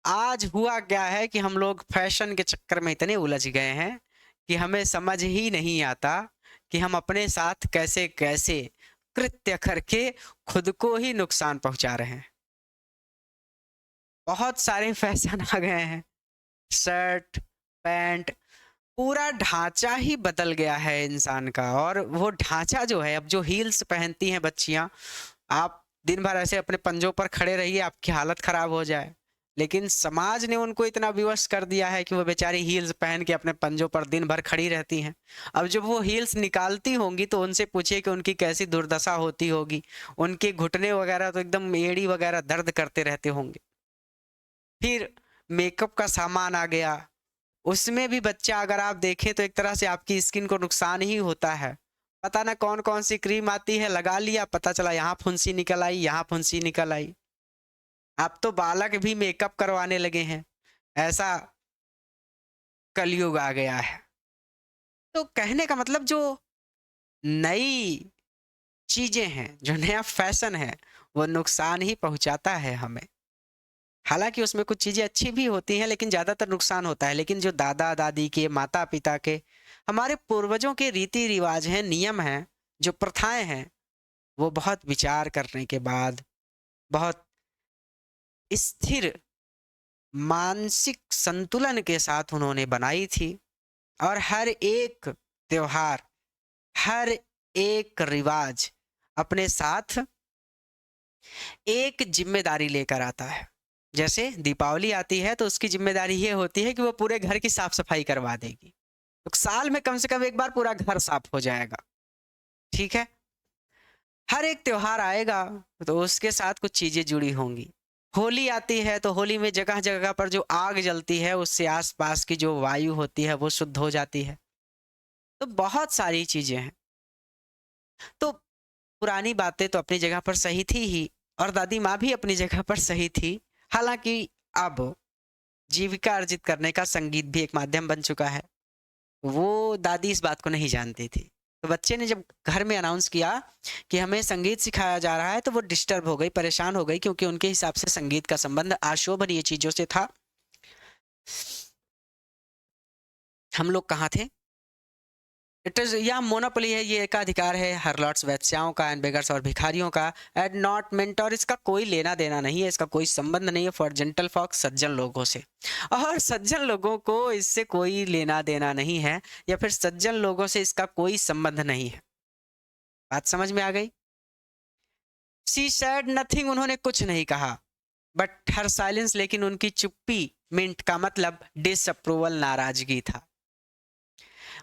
आज हुआ क्या है कि हम लोग फैशन के चक्कर में इतने उलझ गए हैं कि हमें समझ ही नहीं आता कि हम अपने साथ कैसे कैसे कृत्य करके खुद को ही नुकसान पहुंचा रहे हैं। बहुत सारे फैशन आ गए हैं, शर्ट, पैंट, पूरा ढांचा ही बदल गया है इंसान का। और वो ढांचा जो है, अब जो हील्स पहनती हैं बच्चियां, आप दिन भर ऐसे अपने पंजों पर खड़े रहिए, आपकी हालत खराब हो जाए। लेकिन समाज ने उनको इतना विवश कर दिया है कि वो बेचारी हील्स पहन के अपने पंजों पर दिन भर खड़ी रहती हैं। अब जब वो हील्स निकालती होंगी तो उनसे पूछिए कि उनकी कैसी दुर्दशा होती होगी। उनके घुटने वगैरह तो एकदम एड़ी वगैरह दर्द करते रहते होंगे। फिर मेकअप का सामान आ गया, उसमें भी बच्चा अगर आप देखें तो एक तरह से आपकी स्किन को नुकसान ही होता है। पता ना कौन कौन सी क्रीम आती है, लगा लिया, पता चला यहाँ फुंसी निकल आई, यहाँ फुंसी निकल आई। अब तो बालक भी मेकअप करवाने लगे हैं, ऐसा कलयुग आ गया है। तो कहने का मतलब, जो नई चीजें हैं, जो नया फैशन है, वो नुकसान ही पहुंचाता है हमें। हालांकि उसमें कुछ चीजें अच्छी भी होती हैं, लेकिन ज्यादातर नुकसान होता है। लेकिन जो दादा दादी के, माता पिता के, हमारे पूर्वजों के रीति रिवाज हैं, नियम हैं, जो प्रथाएं हैं, वो बहुत विचार करने के बाद, बहुत स्थिर मानसिक संतुलन के साथ उन्होंने बनाई थी। और हर एक त्योहार, हर एक रिवाज अपने साथ एक जिम्मेदारी लेकर आता है। जैसे दीपावली आती है तो उसकी जिम्मेदारी ये होती है कि वो पूरे घर की साफ सफाई करवा देगी। तो साल में कम से कम एक बार पूरा घर साफ हो जाएगा। ठीक है, हर एक त्योहार आएगा तो उसके साथ कुछ चीजें जुड़ी होंगी। होली आती है तो होली में जगह जगह पर जो आग जलती है, उससे आसपास की जो वायु होती है वो शुद्ध हो जाती है। तो बहुत सारी चीजें हैं। तो पुरानी बातें तो अपनी जगह पर सही थी ही, और दादी माँ भी अपनी जगह पर सही थी। हालांकि अब जीविका अर्जित करने का संगीत भी एक माध्यम बन चुका है। वो दादी इस बात को नहीं जानती थी। तो बच्चे ने जब घर में अनाउंस किया कि हमें संगीत सिखाया जा रहा है, तो वो डिस्टर्ब हो गई, परेशान हो गई, क्योंकि उनके हिसाब से संगीत का संबंध अशोभनीय चीजों से था। हम लोग कहाँ थे? इट इज, यह मोनोपोली है, ये एकाधिकार है हरलॉट्स, वैश्याओं का, एंड बेगर्स और भिखारियों का, एंड नॉट मेंट, और इसका कोई लेना देना नहीं है, इसका कोई संबंध नहीं है फॉर जेंटल फॉक, सज्जन लोगों से। और सज्जन लोगों को इससे कोई लेना देना नहीं है, या फिर सज्जन लोगों से इसका कोई संबंध नहीं है। बात समझ में आ गई? शी सैड नथिंग, उन्होंने कुछ नहीं कहा। बट हर साइलेंस, लेकिन उनकी चुप्पी, मिंट का मतलब डिसअप्रूवल, नाराजगी था।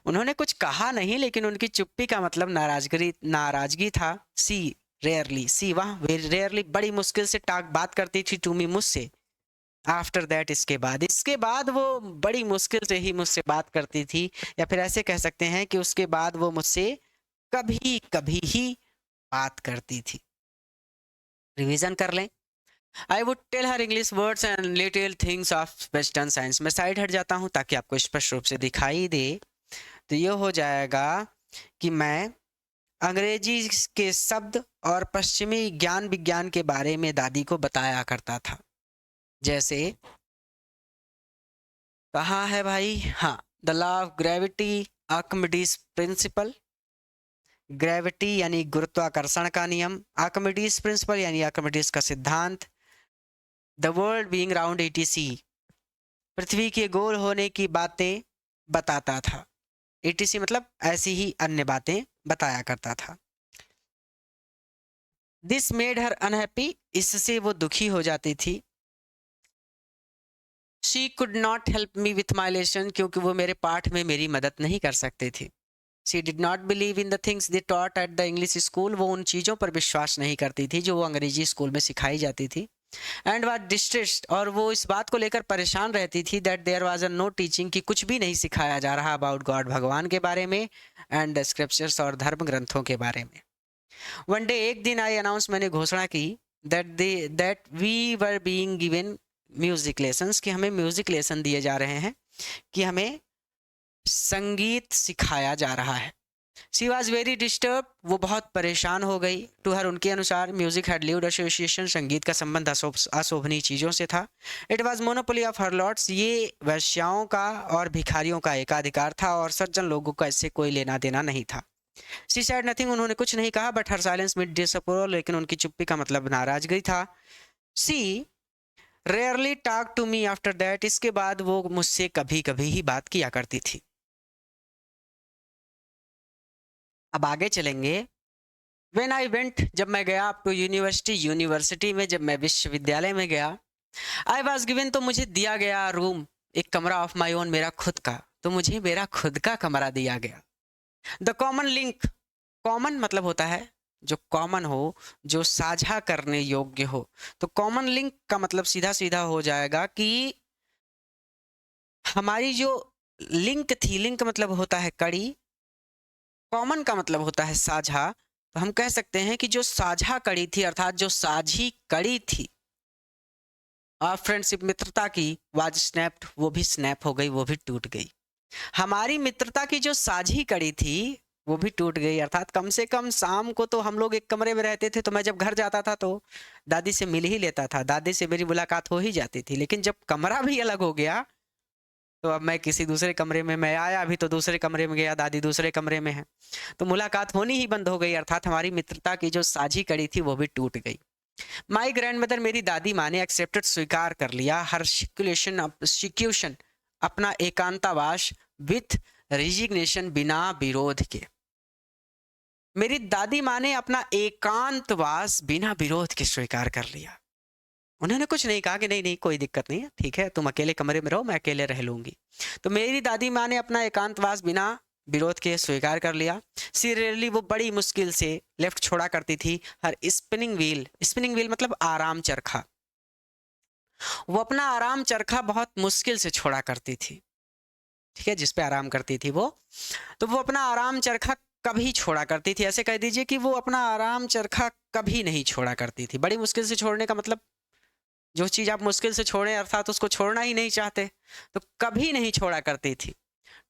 उन्होंने कुछ कहा नहीं, लेकिन उनकी चुप्पी का मतलब नाराजगी, नाराजगी था। सी रेयरली, सी वह रेयरली, बड़ी मुश्किल से बात करती थी टू मी, मुझसे। आफ्टर दैट, इसके बाद वो बड़ी मुश्किल से ही मुझसे बात करती थी, या फिर ऐसे कह सकते हैं कि उसके बाद वो मुझसे कभी कभी ही बात करती थी। रिवीजन कर लें। I would tell her English words and little things of western science. मैं साइड हट जाता हूँ ताकि आपको स्पष्ट रूप से दिखाई दे। तो ये हो जाएगा कि मैं अंग्रेजी के शब्द और पश्चिमी ज्ञान विज्ञान के बारे में दादी को बताया करता था। जैसे, कहाँ है भाई, हाँ, the law of gravity, Archimedes principal. Gravity यानी गुरुत्वाकर्षण का नियम, आर्किमिडीज प्रिंसिपल यानी आर्किमिडीज का सिद्धांत, the world being round etc, पृथ्वी के गोल होने की बातें बताता था। ईटीसी मतलब ऐसी ही अन्य बातें बताया करता था। दिस मेड हर अनहैप्पी, इससे वो दुखी हो जाती थी। She could not help me with my lesson, क्योंकि वो मेरे पाठ में मेरी मदद नहीं कर सकते थे। She did not believe in the things they taught at the English school, वो उन चीज़ों पर विश्वास नहीं करती थी जो वो अंग्रेजी स्कूल में सिखाई जाती थी। एंड वाज डिस्ट्रेस्ड, और वो इस बात को लेकर परेशान रहती थी, that there was a no teaching, कि कुछ भी नहीं सिखाया जा रहा अबाउट गॉड, भगवान के बारे में, एंड द स्क्रिप्चर्स, और धर्म ग्रंथों के बारे में। वन डे, एक दिन आई अनाउंस, मैंने घोषणा की, that we were being given music lessons, कि हमें म्यूजिक लेसन दिए जा रहे हैं, कि हमें संगीत सिखाया जा रहा है। शी वॉज वेरी डिस्टर्ब, वो बहुत परेशान हो गई। टू हर, उनके अनुसार, म्यूजिक हैड लीव्ड एसोसिएशन, संगीत का संबंध अशोभनीय चीज़ों से था। It was monopoly of her lots, ये वैश्याओं का और भिखारियों का एकाधिकार था और सज्जन लोगों का इससे कोई लेना देना नहीं था। शी सैड नथिंग, उन्होंने कुछ नहीं कहा, but her silence meant disapproval, लेकिन उनकी चुप्पी का मतलब नाराजगी था। She rarely talk to me after that, इसके बाद वो मुझसे कभी कभी ही बात किया करती थी। अब आगे चलेंगे। When I went, जब मैं गया टू यूनिवर्सिटी में, जब मैं विश्वविद्यालय में गया, आई वॉज गिवन, तो मुझे दिया गया रूम, एक कमरा ऑफ माई ओन, मेरा खुद का, तो मुझे मेरा खुद का कमरा दिया गया। द कॉमन लिंक, कॉमन मतलब होता है जो कॉमन हो, जो साझा करने योग्य हो, तो कॉमन लिंक का मतलब सीधा सीधा हो जाएगा कि हमारी जो लिंक थी, लिंक मतलब होता है कड़ी, कॉमन का मतलब होता है साझा, तो हम कह सकते हैं कि जो साझा कड़ी थी, अर्थात जो साझी कड़ी थी और फ्रेंडशिप, मित्रता की, वाज स्नैप्ड, वो भी स्नैप हो गई, वो भी टूट गई। हमारी मित्रता की जो साझी कड़ी थी वो भी टूट गई, अर्थात कम से कम शाम को तो हम लोग एक कमरे में रहते थे, तो मैं जब घर जाता था तो दादी से मिल ही लेता था, दादी से मेरी मुलाकात हो ही जाती थी। लेकिन जब कमरा भी अलग हो गया तो अब मैं किसी दूसरे कमरे में, मैं आया अभी तो दूसरे कमरे में गया, दादी दूसरे कमरे में है, तो मुलाकात होनी ही बंद हो गई, अर्थात हमारी मित्रता की जो साझी कड़ी थी वो भी टूट गई। माई ग्रैंड मदर, मेरी दादी माँ ने एक्सेप्टेड, स्वीकार कर लिया, हर सिक्यूशन, अपना एकांतावास, विथ रिजिग्नेशन, बिना विरोध के। मेरी दादी माँ ने अपना एकांतवास बिना विरोध के स्वीकार कर लिया। उन्होंने कुछ नहीं कहा कि नहीं नहीं कोई दिक्कत नहीं है, ठीक है, तुम अकेले कमरे में रहो, मैं अकेले रह लूंगी। तो मेरी दादी माँ ने अपना एकांतवास बिना विरोध के स्वीकार कर लिया। सीरियसली, वो बड़ी मुश्किल से लेफ्ट छोड़ा करती थी हर स्पिनिंग व्हील, स्पिनिंग व्हील मतलब आराम चरखा, वो अपना आराम चरखा बहुत मुश्किल से छोड़ा करती थी, ठीक है, जिसपे आराम करती थी वो, तो वो अपना आराम चरखा कभी छोड़ा करती थी। ऐसे कह दीजिए कि वो अपना आराम चरखा कभी नहीं छोड़ा करती थी। बड़ी मुश्किल से छोड़ने का मतलब, जो चीज़ आप मुश्किल से छोड़ें अर्थात उसको छोड़ना ही नहीं चाहते, तो कभी नहीं छोड़ा करती थी।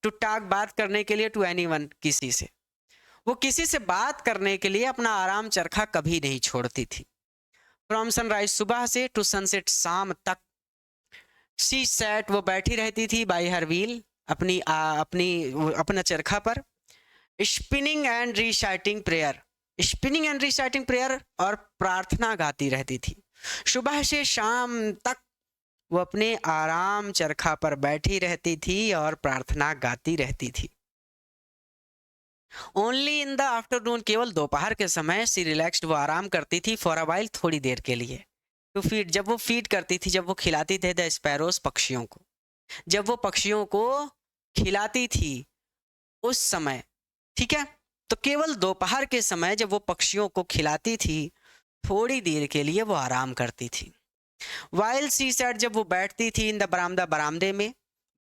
टू टॉक, बात करने के लिए, टू एनीवन, किसी से, वो किसी से बात करने के लिए अपना आराम चरखा कभी नहीं छोड़ती थी। फ्रॉम सनराइज, सुबह से, टू सनसेट, शाम तक। शी सैट, वो बैठी रहती थी, बाई हर व्हील, अपना चरखा पर, spinning and reciting prayer, spinning and reciting prayer, और प्रार्थना गाती रहती थी। सुबह से शाम तक वो अपने आराम चरखा पर बैठी रहती थी और प्रार्थना गाती रहती थी। ओनली इन द आफ्टरनून, केवल दोपहर के समय, सी रिलैक्स्ड, वो आराम करती थी, फॉर अ वाइल, थोड़ी देर के लिए। टू फीड, जब वो फीड करती थी, जब वो खिलाती थे, द स्पैरोस, पक्षियों को, जब वो पक्षियों को खिलाती थी उस समय, ठीक है, तो केवल दोपहर के समय जब वो पक्षियों को खिलाती थी, थोड़ी देर के लिए वो आराम करती थी। वाइल सी सैट, जब वो बैठती थी, इन द बरामदा, बरामदे में,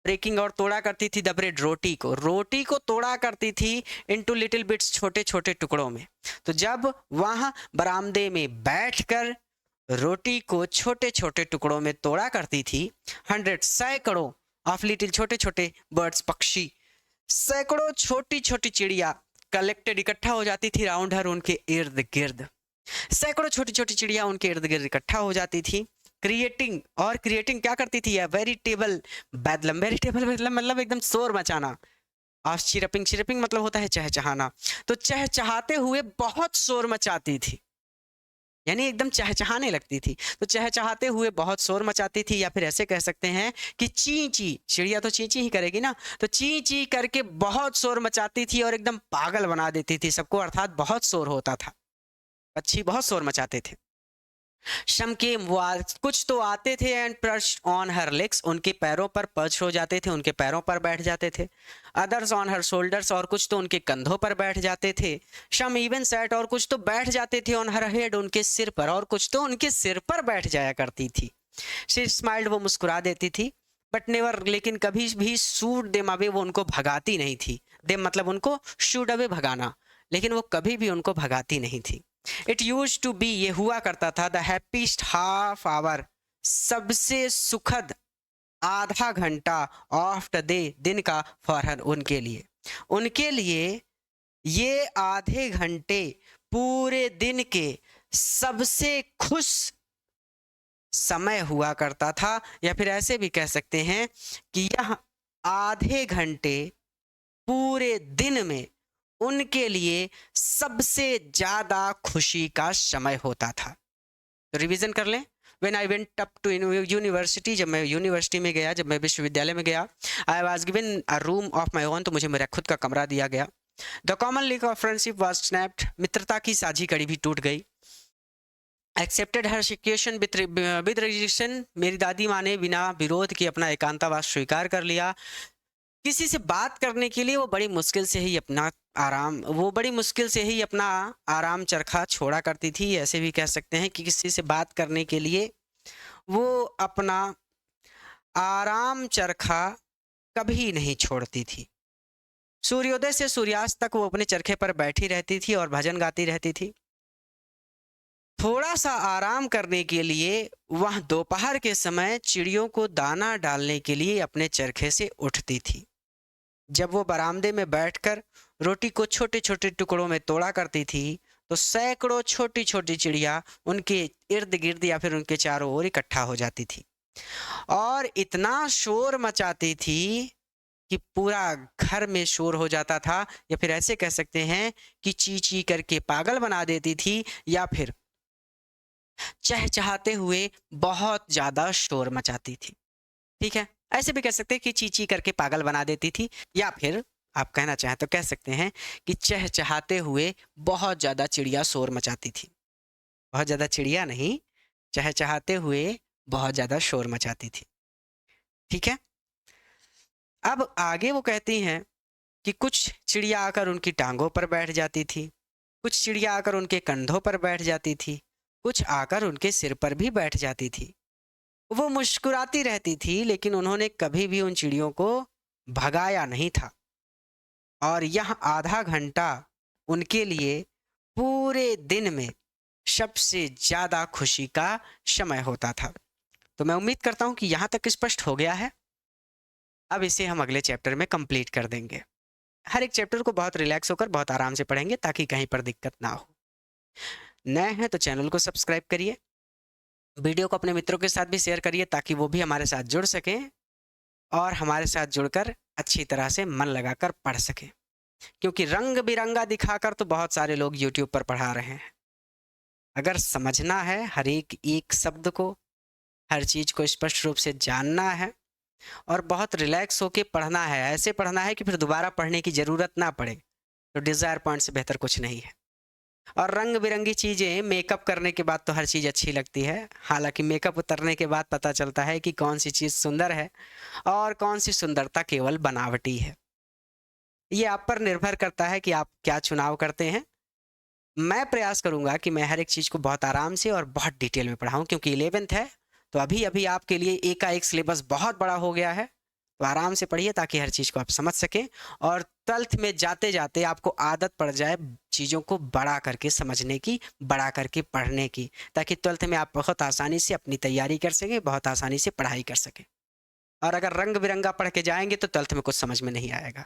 ब्रेकिंग, और तोड़ा करती थी, द ब्रेड, रोटी को तोड़ा करती थी, इनटू लिटिल बिट्स, छोटे छोटे टुकड़ों में। तो जब वहां बरामदे में बैठकर रोटी को छोटे छोटे टुकड़ों में तोड़ा करती थी, 100, सैकड़ों, ऑफ लिटिल, छोटे छोटे बर्ड्स, पक्षी, सैकड़ों छोटी छोटी चिड़िया, कलेक्टेड, इकट्ठा हो जाती थी, राउंड हर, उनके इर्द गिर्द, सैकड़ों छोटी छोटी चिड़िया उनके इर्द गिर्द इकट्ठा हो जाती थी। क्रिएटिंग, और क्रिएटिंग क्या करती थी, वेरिटेबल बेदलम, वेरिटेबल मतलब एकदम शोर मचाना, और चिरपिंग, चिरपिंग मतलब होता है चहचहाना, तो चहचहाते हुए बहुत शोर मचाती थी, यानी एकदम चहचहाने लगती थी, तो चहचहाते हुए बहुत शोर मचाती थी, या फिर ऐसे कह सकते हैं कि ची ची, चिड़िया तो ची ची ही करेगी ना, तो ची ची करके बहुत शोर मचाती थी और एकदम पागल बना देती थी सबको, अर्थात बहुत शोर होता था, पक्षी बहुत शोर मचाते थे। शम के, कुछ तो आते थे, and perch on her legs, उनके पैरों पर पर्च हो जाते थे, उनके पैरों पर बैठ जाते थे। अदर्स ऑन हर शोल्डर्स, और कुछ तो उनके कंधों पर बैठ जाते थे। शम इवन सैट, और कुछ तो बैठ जाते थे, ऑन हर हेड, उनके सिर पर, और कुछ तो उनके सिर पर बैठ जाया करती थी। शी स्माइल्ड, वो मुस्कुरा देती थी, बट नेवर, लेकिन कभी भी, शूट देम अवे, वो उनको भगाती नहीं थी, देम मतलब उनको, शूट अवे, भगाना, लेकिन वो कभी भी उनको भगाती नहीं थी। इट यूज टू बी, ये हुआ करता था, द हैप्पीस्ट हाफ आवर, सबसे सुखद आधा घंटा ऑफ द डे, दिन का फौरन उनके लिए ये आधे घंटे पूरे दिन के सबसे खुश समय हुआ करता था, या फिर ऐसे भी कह सकते हैं कि यह आधे घंटे पूरे दिन में उनके लिए सबसे ज्यादा खुशी का समय होता था। तो रिवीजन कर लें। When I went up to university, जब मैं यूनिवर्सिटी में गया, जब मैं विश्वविद्यालय में गया, I was given a room of my own, तो मुझे मेरा खुद का कमरा दिया गया। The common link of friendship was snapped, मित्रता की साझी कड़ी भी टूट गई। Accepted her situation with resistance, मेरी दादी माँ ने बिना विरोध के अपना एकांतवास स्वीकार कर लिया। किसी से बात करने के लिए वो बड़ी मुश्किल से ही अपना आराम चरखा छोड़ा करती थी। ऐसे भी कह सकते हैं कि किसी से बात करने के लिए वो अपना आराम चरखा कभी नहीं छोड़ती थी। सूर्योदय से सूर्यास्त तक वो अपने चरखे पर बैठी रहती थी और भजन गाती रहती थी। थोड़ा सा आराम करने के लिए वह दोपहर के समय चिड़ियों को दाना डालने के लिए अपने चरखे से उठती थी। जब वो बरामदे में बैठकर रोटी को छोटे छोटे टुकड़ों में तोड़ा करती थी, तो सैकड़ों छोटी छोटी चिड़िया उनके इर्द गिर्द या फिर उनके चारों ओर इकट्ठा हो जाती थी और इतना शोर मचाती थी कि पूरा घर में शोर हो जाता था, या फिर ऐसे कह सकते हैं कि ची ची करके पागल बना देती थी, या फिर चहचहाते हुए बहुत ज्यादा शोर मचाती थी। ठीक है, ऐसे भी कह सकते हैं कि ची ची करके पागल बना देती थी, या फिर आप कहना चाहें तो कह सकते हैं कि चहचहाते हुए बहुत ज्यादा चिड़िया शोर मचाती थी। बहुत ज्यादा चिड़िया नहीं, चहचहाते हुए बहुत ज्यादा शोर मचाती थी। ठीक है, अब आगे वो कहती हैं कि कुछ चिड़िया आकर उनकी टांगों पर बैठ जाती थी, कुछ चिड़िया आकर उनके कंधों पर बैठ जाती थी, कुछ आकर उनके सिर पर भी बैठ जाती थी। वो मुस्कुराती रहती थी, लेकिन उन्होंने कभी भी उन चिड़ियों को भगाया नहीं था। और यह आधा घंटा उनके लिए पूरे दिन में सबसे ज्यादा खुशी का समय होता था। तो मैं उम्मीद करता हूं कि यहां तक स्पष्ट हो गया है। अब इसे हम अगले चैप्टर में कंप्लीट कर देंगे। हर एक चैप्टर को बहुत रिलैक्स होकर बहुत आराम से पढ़ेंगे ताकि कहीं पर दिक्कत ना हो। नए हैं तो चैनल को सब्सक्राइब करिए, वीडियो को अपने मित्रों के साथ भी शेयर करिए ताकि वो भी हमारे साथ जुड़ सकें और हमारे साथ जुड़कर अच्छी तरह से मन लगाकर पढ़ सकें, क्योंकि रंग बिरंगा दिखाकर तो बहुत सारे लोग यूट्यूब पर पढ़ा रहे हैं। अगर समझना है हर एक एक शब्द को, हर चीज़ को स्पष्ट रूप से जानना है और बहुत रिलैक्स होके पढ़ना है, ऐसे पढ़ना है कि फिर दोबारा पढ़ने की ज़रूरत ना पड़े, तो डिज़ायर पॉइंट से बेहतर कुछ नहीं है। और रंग बिरंगी चीज़ें मेकअप करने के बाद तो हर चीज़ अच्छी लगती है, हालांकि मेकअप उतरने के बाद पता चलता है कि कौन सी चीज़ सुंदर है और कौन सी सुंदरता केवल बनावटी है। ये आप पर निर्भर करता है कि आप क्या चुनाव करते हैं। मैं प्रयास करूंगा कि मैं हर एक चीज़ को बहुत आराम से और बहुत डिटेल में पढ़ाऊं, क्योंकि 11th है तो अभी अभी आपके लिए एक का एक सिलेबस बहुत बड़ा हो गया है। तो आराम से पढ़िए ताकि हर चीज़ को आप समझ सकें और 12th में जाते जाते आपको आदत पड़ जाए चीज़ों को बड़ा करके समझने की, बड़ा करके पढ़ने की, ताकि 12th में आप बहुत आसानी से अपनी तैयारी कर सकें, बहुत आसानी से पढ़ाई कर सकें। और अगर रंग बिरंगा पढ़ के जाएंगे तो 12th में कुछ समझ में नहीं आएगा,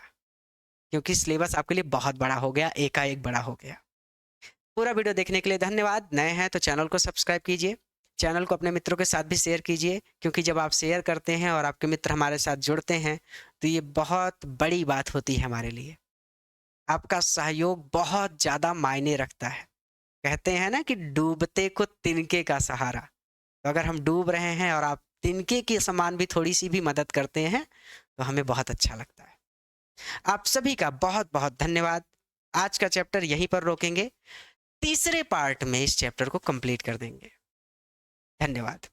क्योंकि सिलेबस आपके लिए बहुत बड़ा हो गया, एकाएक बड़ा हो गया। पूरा वीडियो देखने के लिए धन्यवाद। नए हैं तो चैनल को सब्सक्राइब कीजिए, चैनल को अपने मित्रों के साथ भी शेयर कीजिए, क्योंकि जब आप शेयर करते हैं और आपके मित्र हमारे साथ जुड़ते हैं तो ये बहुत बड़ी बात होती है हमारे लिए। आपका सहयोग बहुत ज़्यादा मायने रखता है। कहते हैं ना कि डूबते को तिनके का सहारा, तो अगर हम डूब रहे हैं और आप तिनके के समान भी थोड़ी सी भी मदद करते हैं तो हमें बहुत अच्छा लगता है। आप सभी का बहुत बहुत धन्यवाद। आज का चैप्टर यहीं पर रोकेंगे, तीसरे पार्ट में इस चैप्टर को कंप्लीट कर देंगे। धन्यवाद।